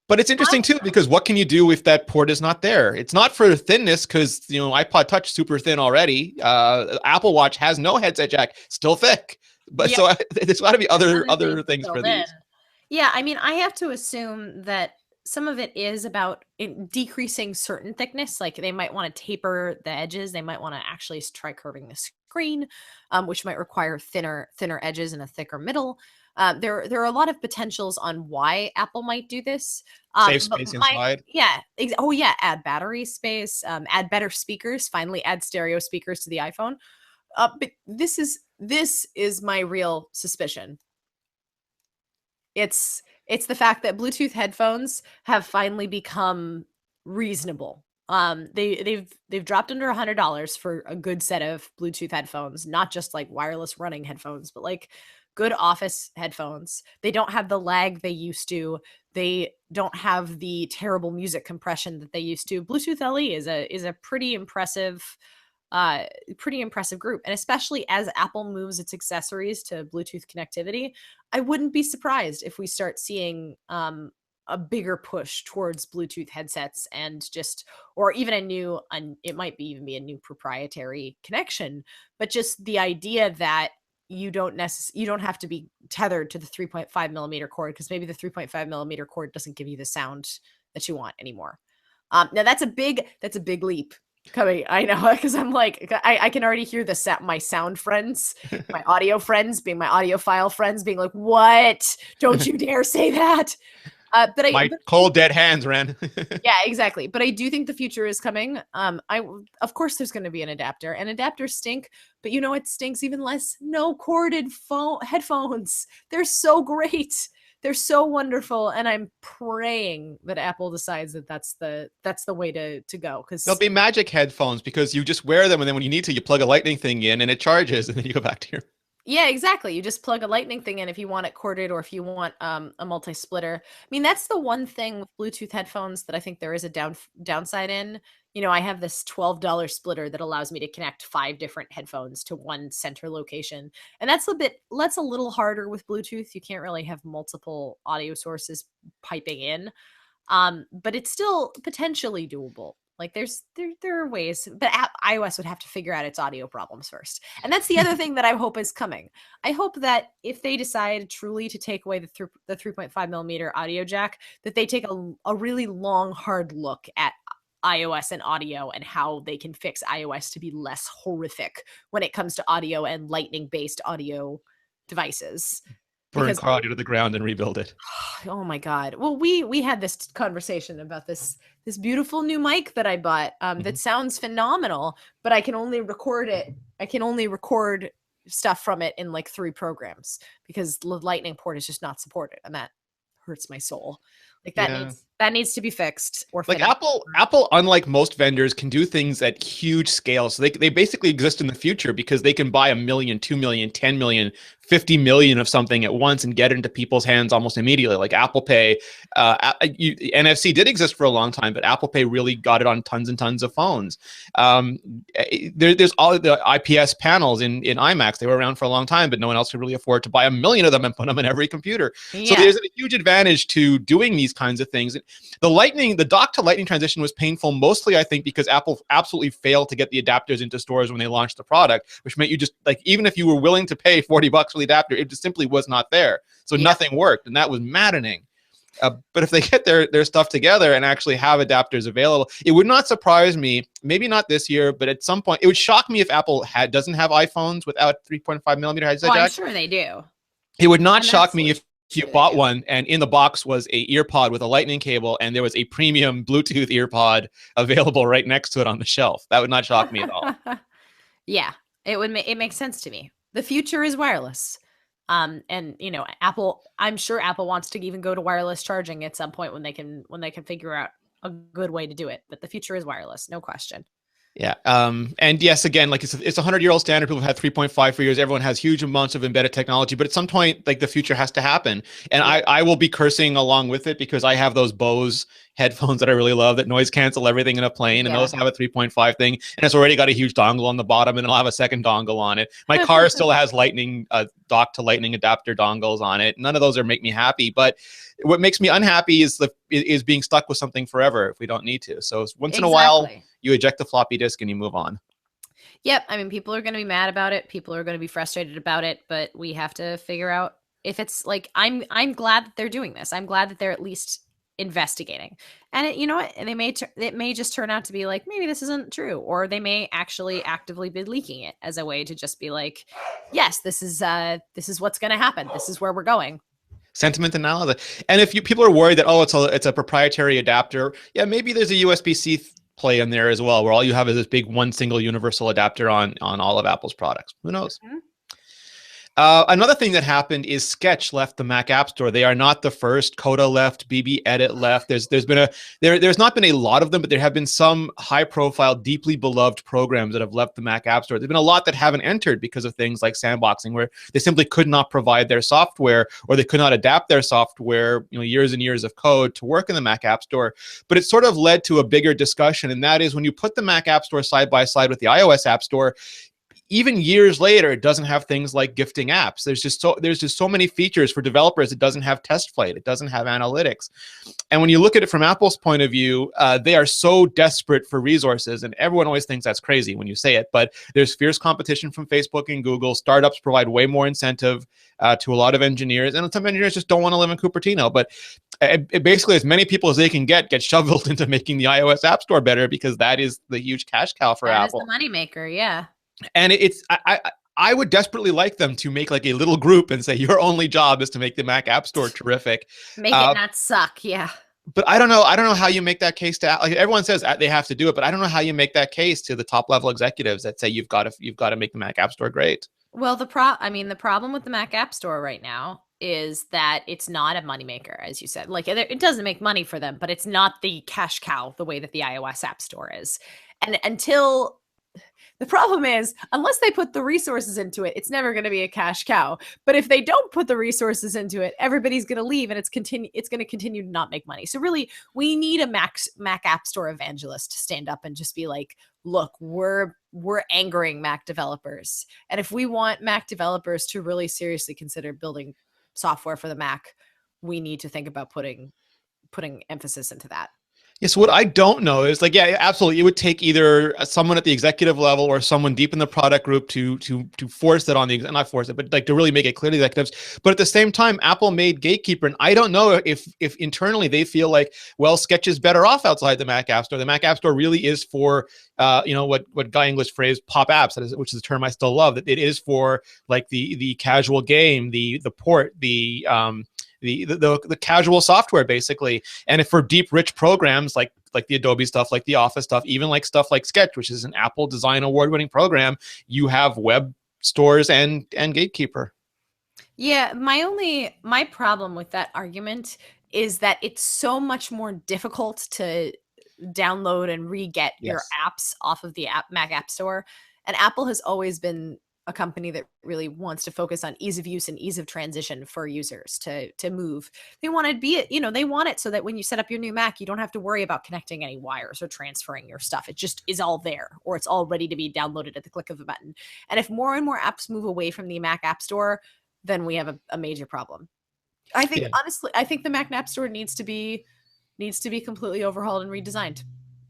But it's interesting too because what can you do if that port is not there? It's not for thinness because iPod Touch super thin already. Apple Watch has no headset jack, still thick. But Yeah. so there's got to be other things things for built in. these. Yeah, I mean, I have to assume that some of it is about decreasing certain thickness. Like they might want to taper the edges. They might want to actually try curving the screen, which might require thinner edges and a thicker middle. There are a lot of potentials on why Apple might do this. Save But space my inside. yeah, oh yeah, add battery space, add better speakers. Finally, add stereo speakers to the iPhone. But this is my real suspicion. It's the fact that Bluetooth headphones have finally become reasonable. They've dropped under $100 for a good set of Bluetooth headphones, not just like wireless running headphones, but like good office headphones. They don't have the lag they used to. They don't have the terrible music compression that they used to. Bluetooth LE is a pretty impressive group. And especially as Apple moves its accessories to Bluetooth connectivity, I wouldn't be surprised if we start seeing a bigger push towards Bluetooth headsets and just, or even it might be even be a new proprietary connection, but just the idea that you don't have to be tethered to the 3.5 millimeter cord because maybe the 3.5 millimeter cord doesn't give you the sound that you want anymore. Now that's a big leap coming. I know because I'm like I can already hear my sound friends, my audio friends, being my audiophile friends, being like, "What? Don't you dare say that!" My cold dead hands, Ren. Yeah, exactly. But I do think the future is coming. Of course there's going to be an adapter, and adapters stink. But you know it stinks even less? No corded headphones. They're so great. They're so wonderful, and I'm praying that Apple decides that that's the way to go. They'll Because be magic headphones because you just wear them and then when you need to, you plug a lightning thing in and it charges and then you go back to your. yeah, exactly. You just plug a lightning thing in if you want it corded or if you want a multi-splitter. I mean, that's the one thing with Bluetooth headphones that I think there is a downside in. I have this $12 splitter that allows me to connect 5 different headphones to one center location. And that's a little harder with Bluetooth. You can't really have multiple audio sources piping in. But it's still potentially doable. Like there are ways, but iOS would have to figure out its audio problems first. And that's the other thing that I hope is coming. I hope that if they decide truly to take away the 3.5 millimeter audio jack, that they take a really long, hard look at iOS and audio and how they can fix iOS to be less horrific when it comes to audio and lightning based audio devices. Burn Because car audio to the ground and rebuild it. oh my god. Well, we had this conversation about this beautiful new mic that I bought that sounds phenomenal, but I can only record it. I can only record stuff from it in like 3 programs because the lightning port is just not supported, and that hurts my soul. Like Yeah. that needs to be fixed or Like finished. Apple, unlike most vendors, can do things at huge scale. So they basically exist in the future because they can buy 1 million, 2 million, 10 million, 50 million of something at once and get it into people's hands almost immediately. Like Apple Pay, NFC did exist for a long time, but Apple Pay really got it on tons and tons of phones. Um, there's all the IPS panels in iMacs. They were around for a long time, but no one else could really afford to buy 1 million of them and put them in every computer. So Yeah. there's a huge advantage to doing these kinds of things. The dock to lightning transition was painful, mostly I think because Apple absolutely failed to get the adapters into stores when they launched the product, which meant you just like, even if you were willing to pay $40 for the adapter, it just simply was not there. So Yep. nothing worked, and that was maddening. But if they get their stuff together and actually have adapters available, it would not surprise me. Maybe not this year, but at some point, it would shock me if Apple doesn't have iPhones without 3.5 millimeter Oh, headset I'm jack. sure they do. It would not I'm shock me absolutely if you sure they bought do. one and in the box was a ear pod with a lightning cable and there was a premium Bluetooth ear pod available right next to it on the shelf. That would not shock me at all. Yeah, it makes sense to me. The future is wireless. And Apple, I'm sure Apple wants to even go to wireless charging at some point when they can figure out a good way to do it. But the future is wireless, no question. Yeah. And yes, again, like it's a 100-year-old standard. People have had 3.5 for years. Everyone has huge amounts of embedded technology, but at some point, like the future has to happen. And Yeah. I will be cursing along with it because I have those Bose headphones that I really love that noise cancel everything in a plane. And Yeah. those have a 3.5 thing. And it's already got a huge dongle on the bottom and it'll have a second dongle on it. My car still has lightning, dock to lightning adapter dongles on it. None of those make me happy, but what makes me unhappy is being stuck with something forever if we don't need to. So once in a while, Exactly. you eject the floppy disk and you move on. Yep. I mean, people are going to be mad about it. People are going to be frustrated about it, but we have to figure out if it's like I'm glad that they're doing this. I'm glad that they're at least investigating. And you know what? And it may just turn out to be like maybe this isn't true, or they may actually actively be leaking it as a way to just be like, yes, this is what's going to happen. This is where we're going. Sentiment analysis. And if people are worried that it's a proprietary adapter, yeah, maybe there's a USB-C play in there as well, where all you have is this big one single universal adapter on all of Apple's products. Who knows? Mm-hmm. Another thing that happened is Sketch left the Mac App Store. They are not the first. Coda left. BB Edit left. There's not been a lot of them, but there have been some high-profile, deeply beloved programs that have left the Mac App Store. There's been a lot that haven't entered because of things like sandboxing, where they simply could not provide their software or they could not adapt their software, years and years of code to work in the Mac App Store. But it sort of led to a bigger discussion, and that is when you put the Mac App Store side by side with the iOS App Store, even years later, it doesn't have things like gifting apps. There's just so many features for developers. It doesn't have test flight. It doesn't have analytics. And when you look at it from Apple's point of view, they are so desperate for resources, and everyone always thinks that's crazy when you say it. But there's fierce competition from Facebook and Google. Startups provide way more incentive to a lot of engineers, and some engineers just don't want to live in Cupertino. But basically, as many people as they can get shoveled into making the iOS App Store better because that is the huge cash cow for That is Apple. the moneymaker, yeah. And I would desperately like them to make like a little group and say your only job is to make the Mac App Store terrific. Make it not suck, yeah. But I don't know how you make that case to, like, everyone says they have to do it, but I don't know how you make that case to the top level executives that say you've got to make the Mac App Store great. Well, the problem with the Mac App Store right now is that it's not a moneymaker, as you said. Like it doesn't make money for them, but it's not the cash cow the way that the iOS App Store is. And the problem is, unless they put the resources into it, it's never going to be a cash cow. But if they don't put the resources into it, everybody's going to leave, and it's going to continue to not make money. So really, we need a Mac App Store evangelist to stand up and just be like, "Look, we're angering Mac developers, and if we want Mac developers to really seriously consider building software for the Mac, we need to think about putting emphasis into that." Yeah, so what I don't know is like, yeah, absolutely. It would take either someone at the executive level or someone deep in the product group to force it on not force it, but like to really make it clear to the executives. But at the same time, Apple made Gatekeeper, and I don't know if internally they feel like, well, Sketch is better off outside the Mac App Store. The Mac App Store really is for what Guy English phrased pop apps, which is a term I still love. That it is for like the casual game, the port, the casual software basically. And if for deep rich programs like the Adobe stuff, like the Office stuff, even like stuff like Sketch, which is an Apple Design Award-winning program, you have web stores and Gatekeeper. Yeah, my problem with that argument is that it's so much more difficult to download and re-get your Yes. apps off of the Mac App Store. And Apple has always been a company that really wants to focus on ease of use and ease of transition for users to move. They want to be it, they want it so that when you set up your new Mac, you don't have to worry about connecting any wires or transferring your stuff. It just is all there, or it's all ready to be downloaded at the click of a button. And if more and more apps move away from the Mac App Store, then we have a major problem. I think, Yeah, honestly, I think the Mac App Store needs to be completely overhauled and redesigned.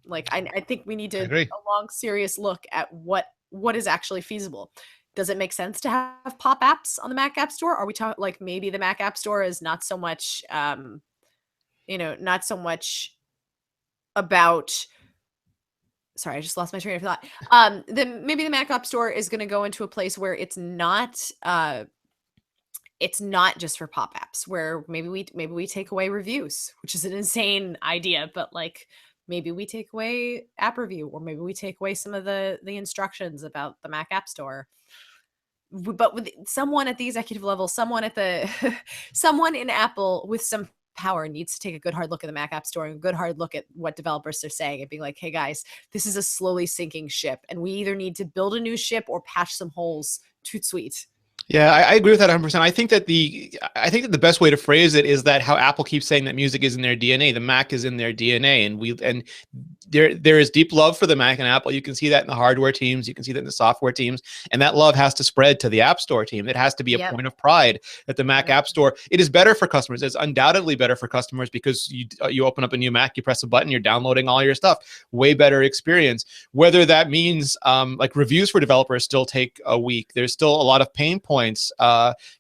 Like I think we need I to agree. a long, serious look at what is actually feasible. Does it make sense to have pop apps on the Mac App Store? Are we talking like maybe the Mac App Store is not so much, not so much about. Sorry, I just lost my train of thought. Then maybe the Mac App Store is going to go into a place where it's not just for pop apps, where maybe we take away reviews, which is an insane idea, but like maybe we take away app review, or maybe we take away some of the instructions about the Mac App Store. But with someone at the executive level, someone at the someone in Apple with some power needs to take a good hard look at the Mac App Store and a good hard look at what developers are saying and being like, hey guys, this is a slowly sinking ship, and we either need to build a new ship or patch some holes. Toot sweet. Yeah, I agree with that 100%. I think that the best way to phrase it is that how Apple keeps saying that music is in their DNA, the Mac is in their DNA, and there is deep love for the Mac and Apple. You can see that in the hardware teams, you can see that in the software teams, and that love has to spread to the App Store team. It has to be a Yep. point of pride that the Mac Yep. App Store, it is better for customers. It's undoubtedly better for customers because you open up a new Mac, you press a button, you're downloading all your stuff. Way better experience. Whether that means like reviews for developers still take a week. There's still a lot of pain points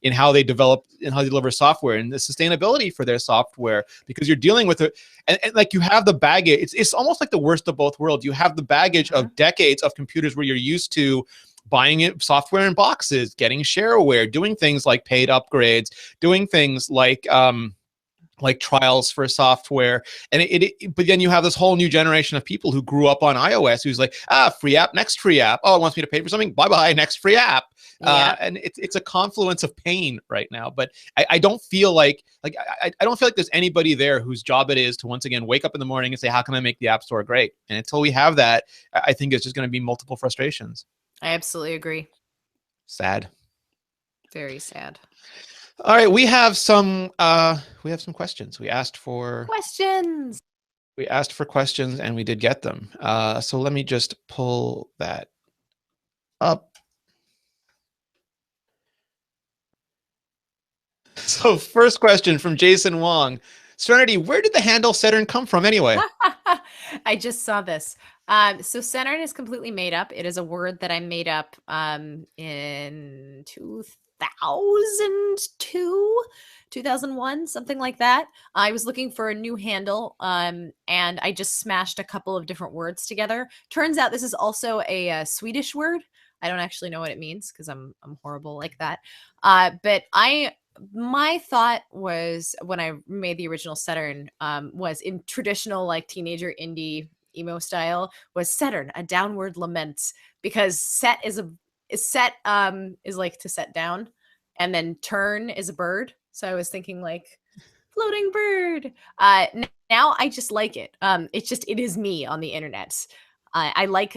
in how they develop and how they deliver software and the sustainability for their software, because you're dealing with it. And like you have the baggage, it's almost like the worst of both worlds. You have the baggage of decades of computers where you're used to buying it software in boxes, getting shareware, doing things like paid upgrades, doing things like trials for software. And but then you have this whole new generation of people who grew up on iOS who's like, free app, next free app. Oh, it wants me to pay for something. Bye-bye, next free app. Yeah. And it's a confluence of pain right now. But I don't feel like I don't feel like there's anybody there whose job it is to once again wake up in the morning and say, how can I make the App Store great? And until we have that, I think it's just going to be multiple frustrations. I absolutely agree. Sad. Very sad. All right, we have some questions. We asked for questions and we did get them. So let me just pull that up. So first question from Jason Wong. Serenity, where did the handle Saturn come from anyway? I just saw this. So Saturn is completely made up. It is a word that I made up in 2002, 2001, something like that. I was looking for a new handle, and I just smashed a couple of different words together. Turns out this is also a Swedish word. I don't actually know what it means because I'm horrible like that. But my thought was, when I made the original Saturn, was in traditional like teenager indie emo style, was Saturn, a downward lament, because set is like to set down, and then turn is a bird. So I was thinking like floating bird. Now I just like it. It is me on the internet. I like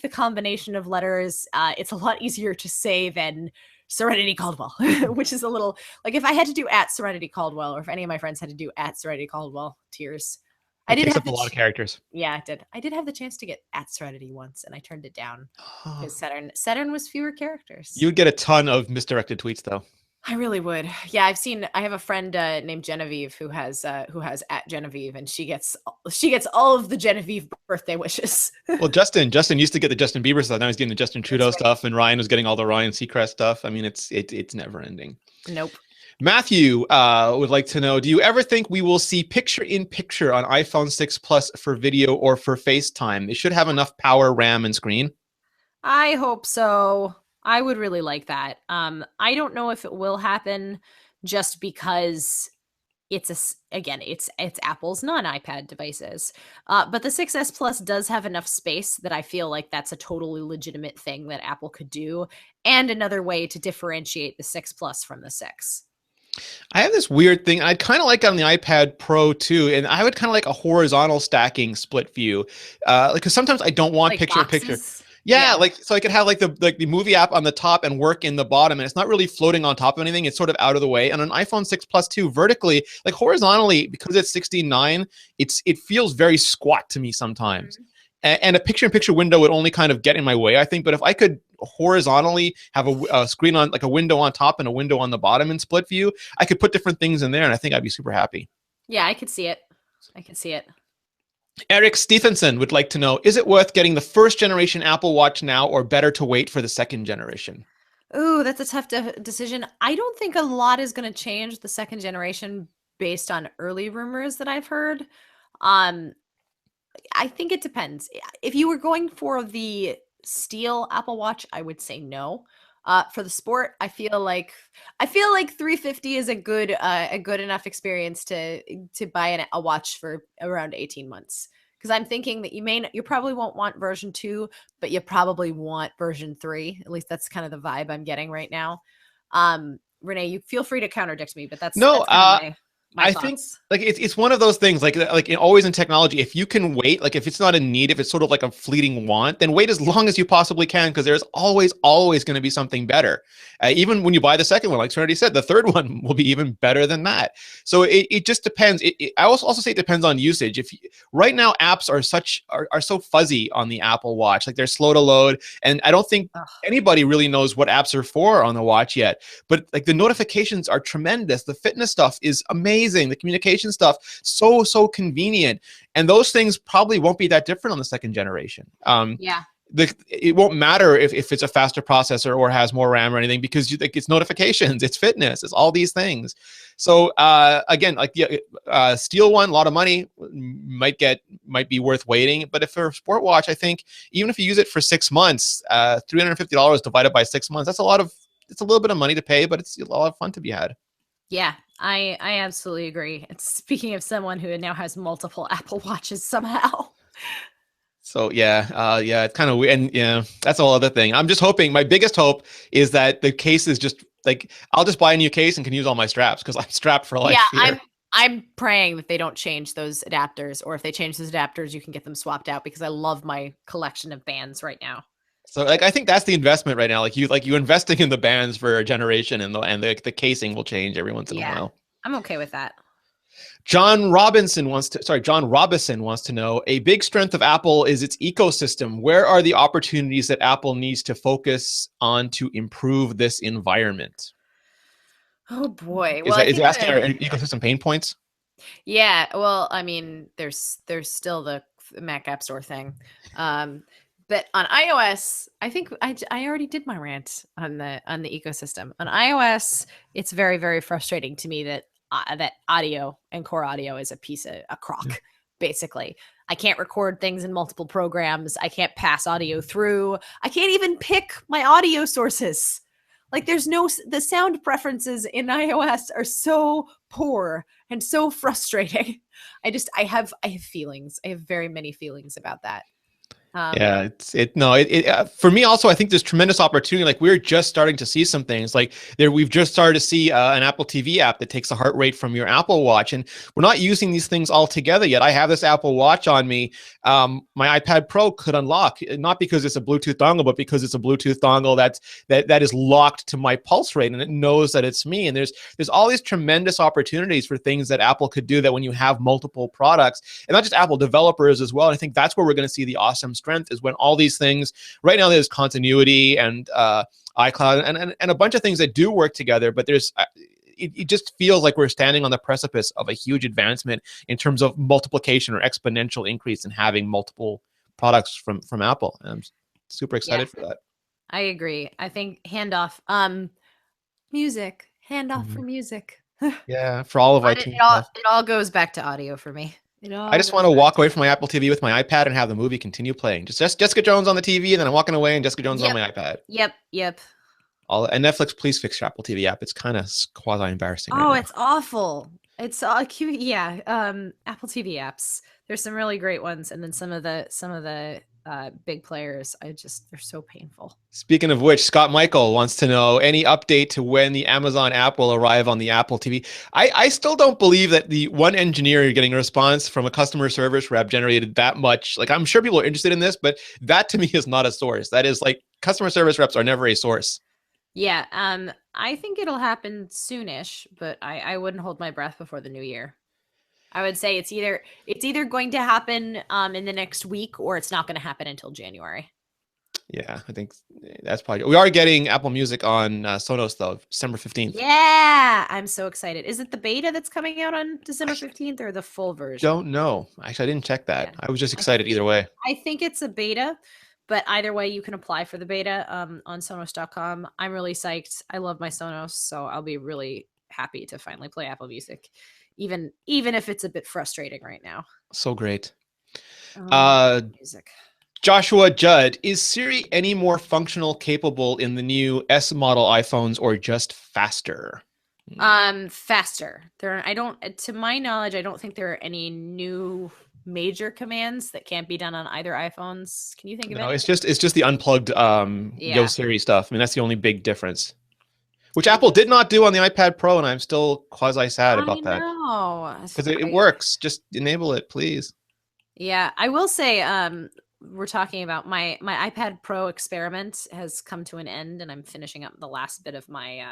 the combination of letters. It's a lot easier to say than Serenity Caldwell, which is a little like if I had to do at Serenity Caldwell, or if any of my friends had to do at Serenity Caldwell, tears. I It did takes have up a lot of the characters. yeah, it did. I did have the chance to get at Serenity once, and I turned it down because Saturn was fewer characters. You would get a ton of misdirected tweets though. I really would. Yeah, I have a friend named Genevieve who has at Genevieve, and she gets all of the Genevieve birthday wishes. Well, Justin used to get the Justin Bieber stuff. Now he's getting the Justin Trudeau stuff, and Ryan was getting all the Ryan Seacrest stuff. I mean, it's never ending. Nope. Matthew would like to know, do you ever think we will see picture-in-picture on iPhone 6 Plus for video or for FaceTime? It should have enough power, RAM, and screen. I hope so. I would really like that. I don't know if it will happen, just because it's Apple's non-iPad devices. But the 6S Plus does have enough space that I feel like that's a totally legitimate thing that Apple could do, and another way to differentiate the 6 Plus from the 6. I have this weird thing. I'd kind of like it on the iPad Pro too, and I would kind of like a horizontal stacking split view, because sometimes I don't want Like picture in picture. boxes. Yeah, Yeah. like so I could have like the movie app on the top and work in the bottom, and it's not really floating on top of anything. It's sort of out of the way. And an iPhone 6 Plus 2 vertically, like horizontally, because it's 16:9, it feels very squat to me sometimes. Mhm. And a picture-in-picture window would only kind of get in my way, I think. But if I could horizontally have a screen on, like a window on top and a window on the bottom in split view, I could put different things in there, and I think I'd be super happy. Yeah, I could see it. I could see it. Eric Stephenson would like to know, is it worth getting the first generation Apple Watch now, or better to wait for the second generation? Ooh, that's a tough decision. I don't think a lot is going to change the second generation based on early rumors that I've heard. Um, I think it depends. If you were going for the steel Apple Watch, I would say no. For the sport, I feel like 350 is a good enough experience to buy a watch for around 18 months. Because I'm thinking that you probably won't want version 2, but you probably want version 3. At least that's kind of the vibe I'm getting right now. Renee, you feel free to counterdict me, but that's No, that's kind of my I think thoughts. like it's one of those things always in technology. If you can wait, like if it's not a need, if it's sort of like a fleeting want, then wait as long as you possibly can, because there's always going to be something better. Even when you buy the second one, like Serenity said, the third one will be even better than that. So it just depends. I also say it depends on usage. Right now apps are so fuzzy on the Apple Watch, like they're slow to load, and I don't think Ugh. anybody really knows what apps are for on the watch yet. But like the notifications are tremendous. The fitness stuff is amazing. The communication stuff, so convenient. And those things probably won't be that different on the second generation. Yeah. It won't matter if it's a faster processor or has more RAM or anything, because like, it's notifications, it's fitness, it's all these things. So again, like the steel one, a lot of money, might be worth waiting. But if for a sport watch, I think even if you use it for 6 months, $350 divided by 6 months, it's a little bit of money to pay, but it's a lot of fun to be had. Yeah, I absolutely agree. It's speaking of someone who now has multiple Apple Watches somehow. So yeah, it's kind of weird, and yeah, that's a whole other thing. I'm just hoping. My biggest hope is that the case is just like I'll just buy a new case and can use all my straps, because I'm strapped for Yeah, life I'm here. I'm praying that they don't change those adapters, or if they change those adapters, you can get them swapped out because I love my collection of bands right now. So like I think that's the investment right now. Like you investing in the bands for a generation, and the casing will change every once in a Yeah, while. I'm okay with that. John Robinson wants to know, a big strength of Apple is its ecosystem. Where are the opportunities that Apple needs to focus on to improve this environment? Oh boy. Is Well, I that is it think asking our ecosystem pain points? yeah, well, I mean, there's still the Mac App Store thing. Um, but on iOS, I think I already did my rant on the ecosystem. On iOS, it's very very frustrating to me that that audio and core audio is a piece of a crock. Basically, I can't record things in multiple programs. I can't pass audio through. I can't even pick my audio sources. Like there's no the sound preferences in iOS are so poor and so frustrating. I have feelings. I have very many feelings about that. Um Yeah, it's it no it, it for me also. I think there's tremendous opportunity. Like we're just starting to see some things like there. We've just started to see an Apple TV app that takes the heart rate from your Apple Watch, and we're not using these things all together yet. I have this Apple Watch on me. My iPad Pro could unlock, not because it's a Bluetooth dongle, but because it's a Bluetooth dongle that is locked to my pulse rate, and it knows that it's me. And there's all these tremendous opportunities for things that Apple could do, that when you have multiple products, and not just Apple, developers as well. And I think that's where we're going to see the awesome strength, is when all these things. Right now there's continuity and iCloud and a bunch of things that do work together, but it just feels like we're standing on the precipice of a huge advancement in terms of multiplication or exponential increase in having multiple products from Apple. And I'm super yeah, excited for that. I agree. I think handoff music, handoff for Mhm. music. Yeah, for all of But it, IT it all stuff. it all goes back to audio for me. It I all just want goes to back walk to away from my Apple TV with my iPad and have the movie continue playing. Just Jessica Jones on the TV, and then I'm walking away and Jessica Jones on Yep. my iPad. Yep. And Netflix, please fix your Apple TV app. It's kind of quasi embarrassing right Oh, now. it's awful. It's all cute. Yeah. Apple TV apps. There's some really great ones, and then some of the big players. They're so painful. Speaking of which, Scott Michael wants to know any update to when the Amazon app will arrive on the Apple TV. I still don't believe that the one engineer getting a response from a customer service rep generated that much. Like, I'm sure people are interested in this, but that to me is not a source. That is like customer service reps are never a source. Yeah, I think it'll happen soonish, but I wouldn't hold my breath before the new year. I would say it's either going to happen in the next week or it's not going to happen until January. Yeah, I think that's probably. We are getting Apple Music on Sonos though, December 15th. Yeah, I'm so excited. Is it the beta that's coming out on December I 15th or the full version? don't know. Actually, I didn't check Yeah. that. I was just I excited either think way. I think it's a beta, but either way you can apply for the beta on sonos.com. I'm really psyched. I love my Sonos, so I'll be really happy to finally play Apple Music, even if it's a bit frustrating right now. So great. Oh, Uh, music. Joshua Judd, is Siri any more functional capable in the new S model iPhones or just faster? Faster. I don't, to my knowledge, I don't think there are any new major commands that can't be done on either iPhones. Can you think of No, any? it's just the unplugged Yo Yeah. Siri stuff. I mean, that's the only big difference. Which Apple Because did not do on the iPad Pro, and I'm still quasi sad I about that. know. Because it works. Just enable it, please. Yeah, I will say we're talking about my iPad Pro experiment has come to an end and I'm finishing up the last bit of my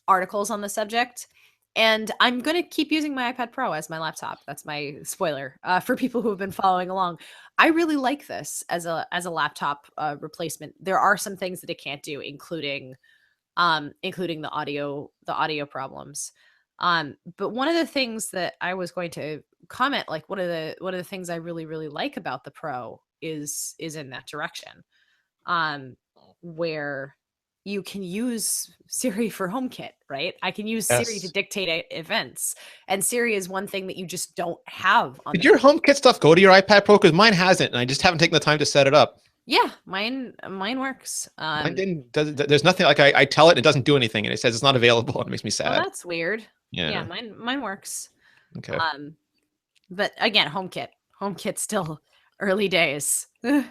articles on the subject. And I'm going to keep using my iPad Pro as my laptop. That's my spoiler for people who have been following along. I really like this as a laptop replacement. There are some things that it can't do, including the audio problems. But one of the things that I was going to comment, like one of the things I really really like about the Pro is in that direction, where you can use Siri for HomeKit, right? I can use Siri to Yes. dictate events, and Siri is one thing that you just don't have on Did the your Mac. HomeKit stuff go to your iPad Pro? Because mine hasn't, and I just haven't taken the time to set it up. Yeah, mine works. Mine didn't. There's nothing like I tell it, and it doesn't do anything, and it says it's not available. It makes me Oh, sad. that's weird. Yeah, Yeah. mine works. Okay. Um, but again, HomeKit still early days. Still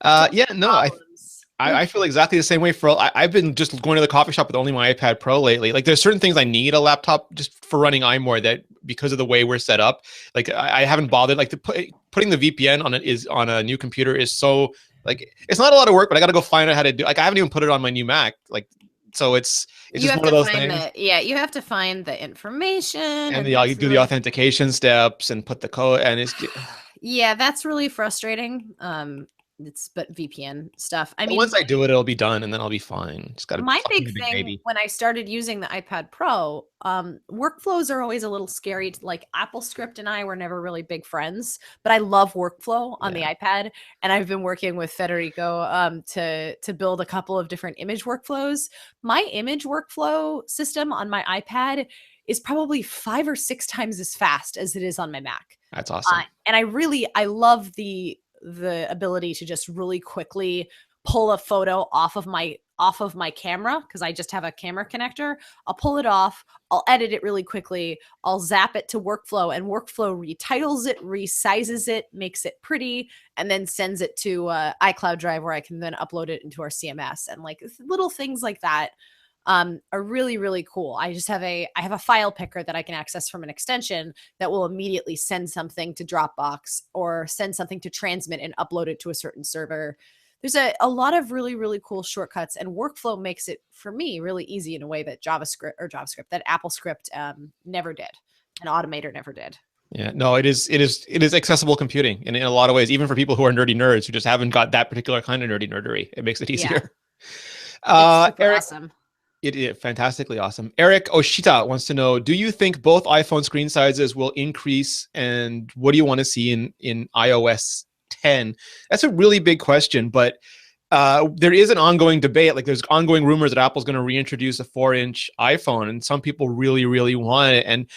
Yeah. some No. problems. I feel exactly the same way. I've been just going to the coffee shop with only my iPad Pro lately. Like, there's certain things I need a laptop just for running iMore that because of the way we're set up, like I haven't bothered. Like putting the VPN on it is on a new computer is so like it's not a lot of work, but I got to go find out how to do. Like, I haven't even put it on my new Mac. Like, so it's You just have one of to those find things. you have to find the information, And and you that's do the really authentication steps and put the code, and it's yeah, that's really frustrating. But VPN stuff. I mean, once I do it, it'll be done, and then I'll be fine. Just got to my talk to big the big thing baby. when I started using the iPad Pro, workflows are always a little scary. Like AppleScript and I were never really big friends, but I love workflow on the Yeah, iPad, and I've been working with Federico to build a couple of different image workflows. My image workflow system on my iPad is probably 5 or 6 times as fast as it is on my Mac. that's awesome. And I love the ability to just really quickly pull a photo off of my camera because I just have a camera connector. I'll pull it off, I'll edit it really quickly, I'll zap it to workflow, and workflow retitles it, resizes it, makes it pretty, and then sends it to iCloud Drive where I can then upload it into our CMS. And like little things like that are really really cool. I have a file picker that I can access from an extension that will immediately send something to Dropbox or send something to transmit and upload it to a certain server. There's a lot of really really cool shortcuts, and workflow makes it for me really easy in a way that that AppleScript never did, and Automator never did. Yeah, no, it is accessible computing in a lot of ways, even for people who are nerdy nerds who just haven't got that particular kind of nerdy nerdery. It makes it Yeah, easier. it's super Eric, awesome. it is fantastically awesome. Eric Oshita wants to know: do you think both iPhone screen sizes will increase, and what do you want to see in iOS 10? That's a really big question, but there is an ongoing debate. Like, there's ongoing rumors that Apple's going to reintroduce a 4-inch iPhone, and some people really, really want it. And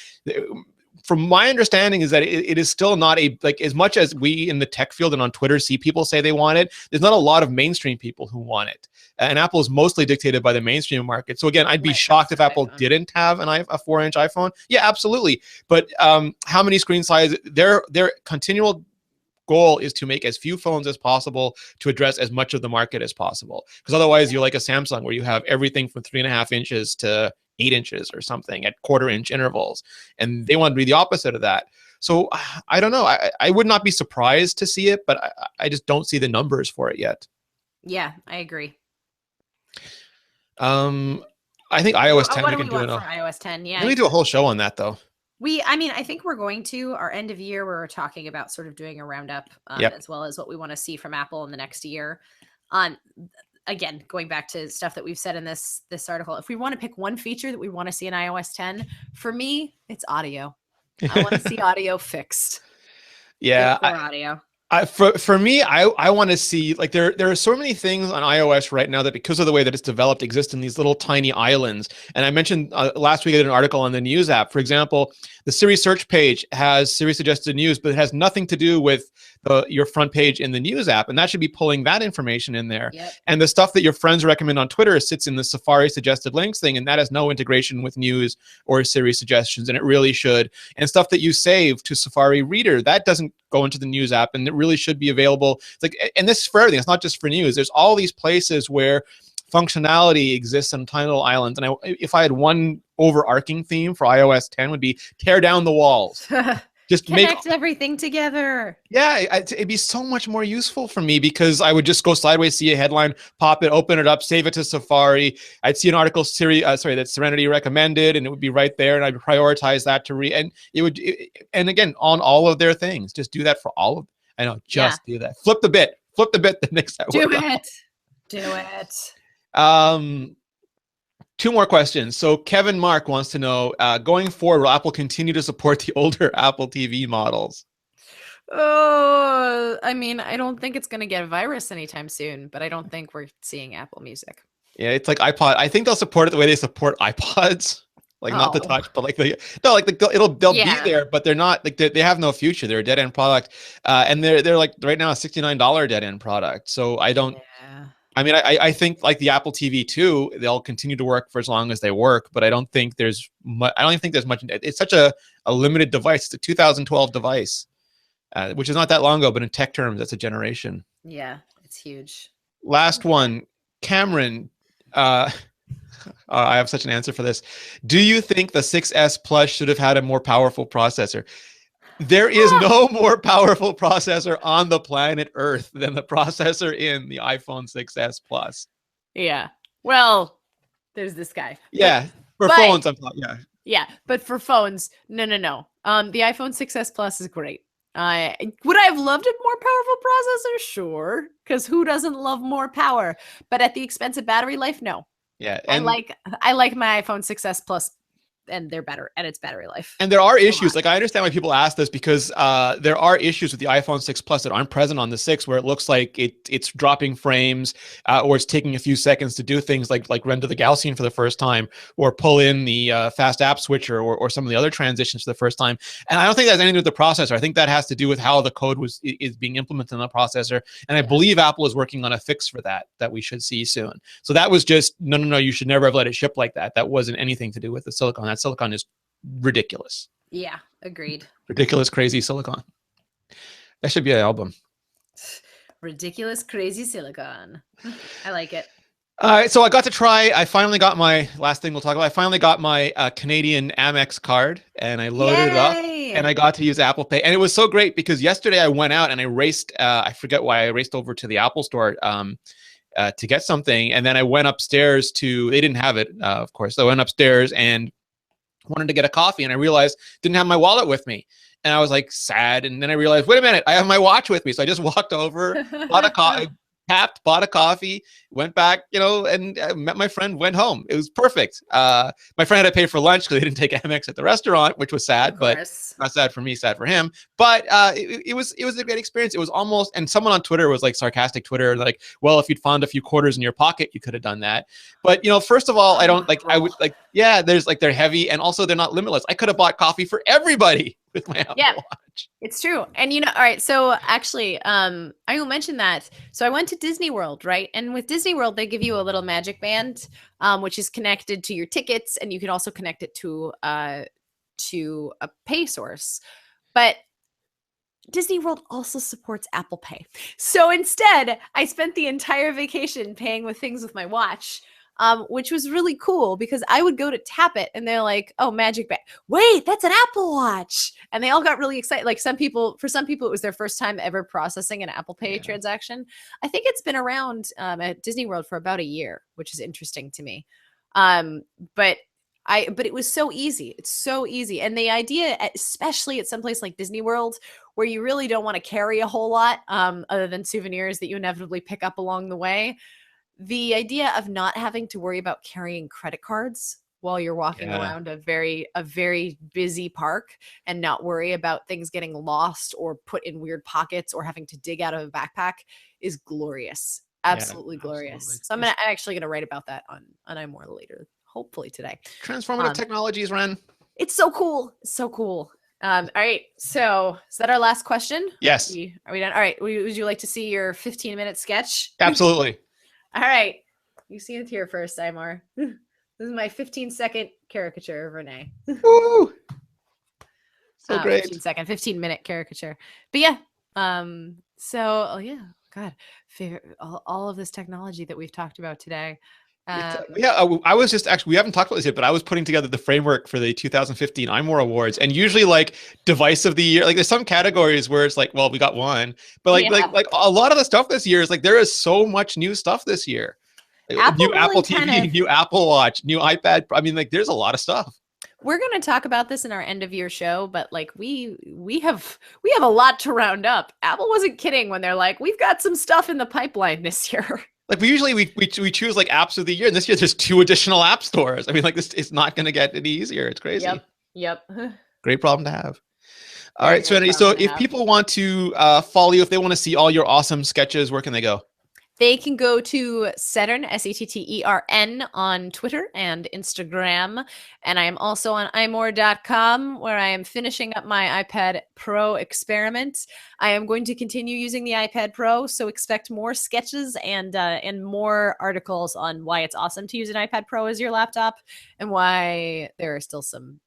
from my understanding is that it is still not a, like, as much as we in the tech field and on Twitter see people say they want it, there's not a lot of mainstream people who want it. And Apple is mostly dictated by the mainstream market. So again, I'd be When it comes shocked to if Apple iPhone. didn't have a 4-inch iPhone. Yeah, absolutely. But how many screen sizes? Their continual goal is to make as few phones as possible to address as much of the market as possible. Because otherwise, you're like a Samsung where you have everything from 3.5 inches to 8 inches or something at quarter-inch intervals, and they want to be the opposite of that. So I don't know. I would not be surprised to see it, but I just don't see the numbers for it yet. Yeah, I agree. I think iOS 10 What we do can we do want it. for iOS 10? Yeah, Let me do a whole show on that though. I mean, I think we're going to our end of year. We're talking about sort of doing a roundup, Yep. as well as what we want to see from Apple in the next year. On Again, going back to stuff that we've said in this article, if we want to pick one feature that we want to see in iOS 10, for me, it's audio. I want to see audio fixed. Yeah. Good core audio. For me, I want to see, like, there are so many things on iOS right now that, because of the way that it's developed, exist in these little tiny islands. And I mentioned last week I did an article on the News app. For example, the Siri search page has Siri suggested news, but it has nothing to do with your front page in the News app, and that should be pulling that information in there. Yep. And the stuff that your friends recommend on Twitter sits in the Safari suggested links thing, and that has no integration with News or Siri suggestions, and it really should. And stuff that you save to Safari Reader, that doesn't go into the News app, and it really should be available. It's like, and this is for everything. It's not just for news. There's all these places where functionality exists on tiny little islands. And if I had one overarching theme for iOS 10, would be tear down the walls. Just connect everything together. Yeah, it'd be so much more useful for me, because I would just go sideways, see a headline, pop it, open it up, save it to Safari. I'd see an article that Serenity recommended, and it would be right there, and I'd prioritize that to read. And and again, on all of their things, just do that for all of. I know, do that. Flip the bit that makes that work. Do it. Two more questions. So Kevin Mark wants to know, going forward, will Apple continue to support the older Apple TV models? I mean, I don't think it's going to get a virus anytime soon, but I don't think we're seeing Apple Music. Yeah, it's like iPod. I think they'll support it the way they support iPods, like not the touch, but like they'll be there, but they're not, like, they have no future. They're a dead end product, and they're like right now a $69 dead end product. So I don't. Yeah. I mean, I think like the Apple TV 2, they'll continue to work for as long as they work, but I don't think there's much. I don't think there's much. It's such a limited device. It's a 2012 device, which is not that long ago, but in tech terms, that's a generation. Yeah, it's huge. Last one, Cameron. I have such an answer for this. Do you think the 6S Plus should have had a more powerful processor? There is no more powerful processor on the planet Earth than the processor in the iPhone 6S Plus. Yeah. Well, there's this guy. Yeah. For phones, I'm talking. Yeah. Yeah. But for phones, no. The iPhone 6S Plus is great. Would I have loved a more powerful processor? Sure. Because who doesn't love more power? But at the expense of battery life, no. Yeah. And I like my iPhone 6S Plus and they're better, and it's battery life. And there are issues. Like, I understand why people ask this, because there are issues with the iPhone 6 Plus that aren't present on the 6, where it looks like it's dropping frames, or it's taking a few seconds to do things like render the Gaussian for the first time, or pull in the fast app switcher, or some of the other transitions for the first time. And I don't think that has anything to do with the processor. I think that has to do with how the code is being implemented in the processor. And I believe Apple is working on a fix for that we should see soon. So that was just, no, you should never have let it ship like that. That wasn't anything to do with the silicon. That silicon is ridiculous. Yeah, agreed. Ridiculous, crazy silicon. That should be an album. Ridiculous, crazy silicon. I like it. So I got to try. I finally got my last thing we'll talk about. I finally got my Canadian Amex card, and I loaded it up, and I got to use Apple Pay. And it was so great, because yesterday I went out and I raced. I forget why I raced over to the Apple store to get something, and then I went upstairs to. They didn't have it, of course. So I went upstairs and wanted to get a coffee, and I realized didn't have my wallet with me, and I was like sad. And then I realized, wait a minute, I have my watch with me. So I just walked over, bought a coffee, tapped, bought a coffee, went back, and met my friend, went home. It was perfect. My friend had to pay for lunch because they didn't take Amex at the restaurant, which was sad, but not sad for me, sad for him. But it was a great experience. It was almost, and someone on Twitter was like, sarcastic Twitter, like, well, if you'd found a few quarters in your pocket, you could have done that. But first of all, I don't like, I would like, yeah, there's like, they're heavy, and also they're not limitless. I could have bought coffee for everybody with my Apple Watch. It's true. And all right, so actually, I will mention that. So I went to Disney World, right? And with Disney World, they give you a little magic band, which is connected to your tickets, and you can also connect it to a pay source. But Disney World also supports Apple Pay. So instead, I spent the entire vacation paying with things with my watch, which was really cool because I would go to tap it and they're like, oh, Magic Band. Wait, that's an Apple Watch. And they all got really excited. Like for some people, it was their first time ever processing an Apple Pay transaction. I think it's been around at Disney World for about a year, which is interesting to me. But it was so easy. It's so easy. And the idea, especially at someplace like Disney World, where you really don't want to carry a whole lot other than souvenirs that you inevitably pick up along the way, the idea of not having to worry about carrying credit cards while you're walking around a very busy park and not worry about things getting lost or put in weird pockets or having to dig out of a backpack is glorious. Absolutely glorious. Absolutely. So I'm actually going to write about that on iMore later, hopefully today. Transformative technologies, Ren. It's so cool. It's so cool. All right. So is that our last question? Yes. Are we done? All right. Would you like to see your 15-minute sketch? Absolutely. All right. You see it here first, iMore. This is my 15-second caricature of Rene. Woo! So great. 15-minute caricature. But yeah. God, all of this technology that we've talked about today. I was just actually, we haven't talked about this yet, but I was putting together the framework for the 2015 iMore Awards, and usually like device of the year, like there's some categories where it's like, well, we got one, but like a lot of the stuff this year is like, there is so much new stuff this year. New Apple TV, new Apple Watch, new iPad. I mean, like there's a lot of stuff. We're going to talk about this in our end of year show, but like we have a lot to round up. Apple wasn't kidding when they're like, we've got some stuff in the pipeline this year. Like we choose like apps of the year, and this year there's 2 additional app stores. I mean, like this is not going to get any easier. It's crazy. Yep. Great problem to have. All right, Serenity. So if people want to follow you, if they want to see all your awesome sketches, where can they go? They can go to Settern, SETTERN, on Twitter and Instagram. And I am also on iMore.com, where I am finishing up my iPad Pro experiment. I am going to continue using the iPad Pro, so expect more sketches and more articles on why it's awesome to use an iPad Pro as your laptop and why there are still some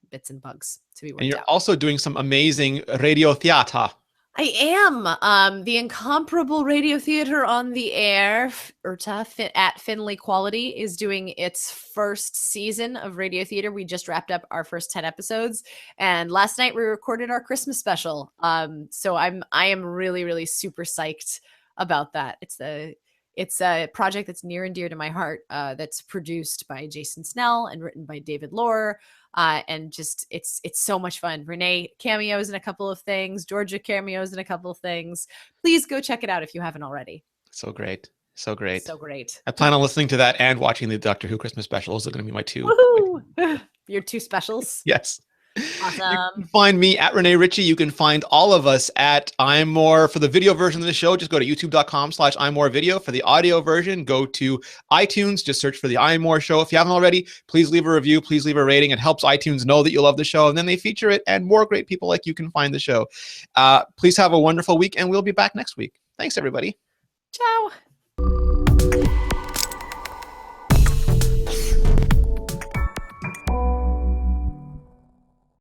bits and bugs to be worked out. And you're also doing some amazing radio theater. I am. The incomparable radio theater on the air, URTA, at Finley Quality, is doing its first season of radio theater. We just wrapped up our first 10 episodes, and last night we recorded our Christmas special. So I am really, really super psyched about that. It's a project that's near and dear to my heart, that's produced by Jason Snell and written by David Lohr. And just it's so much fun. Rene cameos in a couple of things. Georgia cameos in a couple of things. Please go check it out if you haven't already. So great. So great. So great. I plan on listening to that and watching the Doctor Who Christmas special. Those are going to be my 2. Woohoo! Your 2 specials? Yes. Awesome. You can find me at Rene Ritchie. You can find all of us at iMore. For the video version of the show, just go to youtube.com/iMore video. For the audio version, go to iTunes. Just search for the iMore show. If you haven't already, please leave a review. Please leave a rating. It helps iTunes know that you love the show, and then they feature it, and more great people like you can find the show. Please have a wonderful week, and we'll be back next week. Thanks, everybody. Ciao.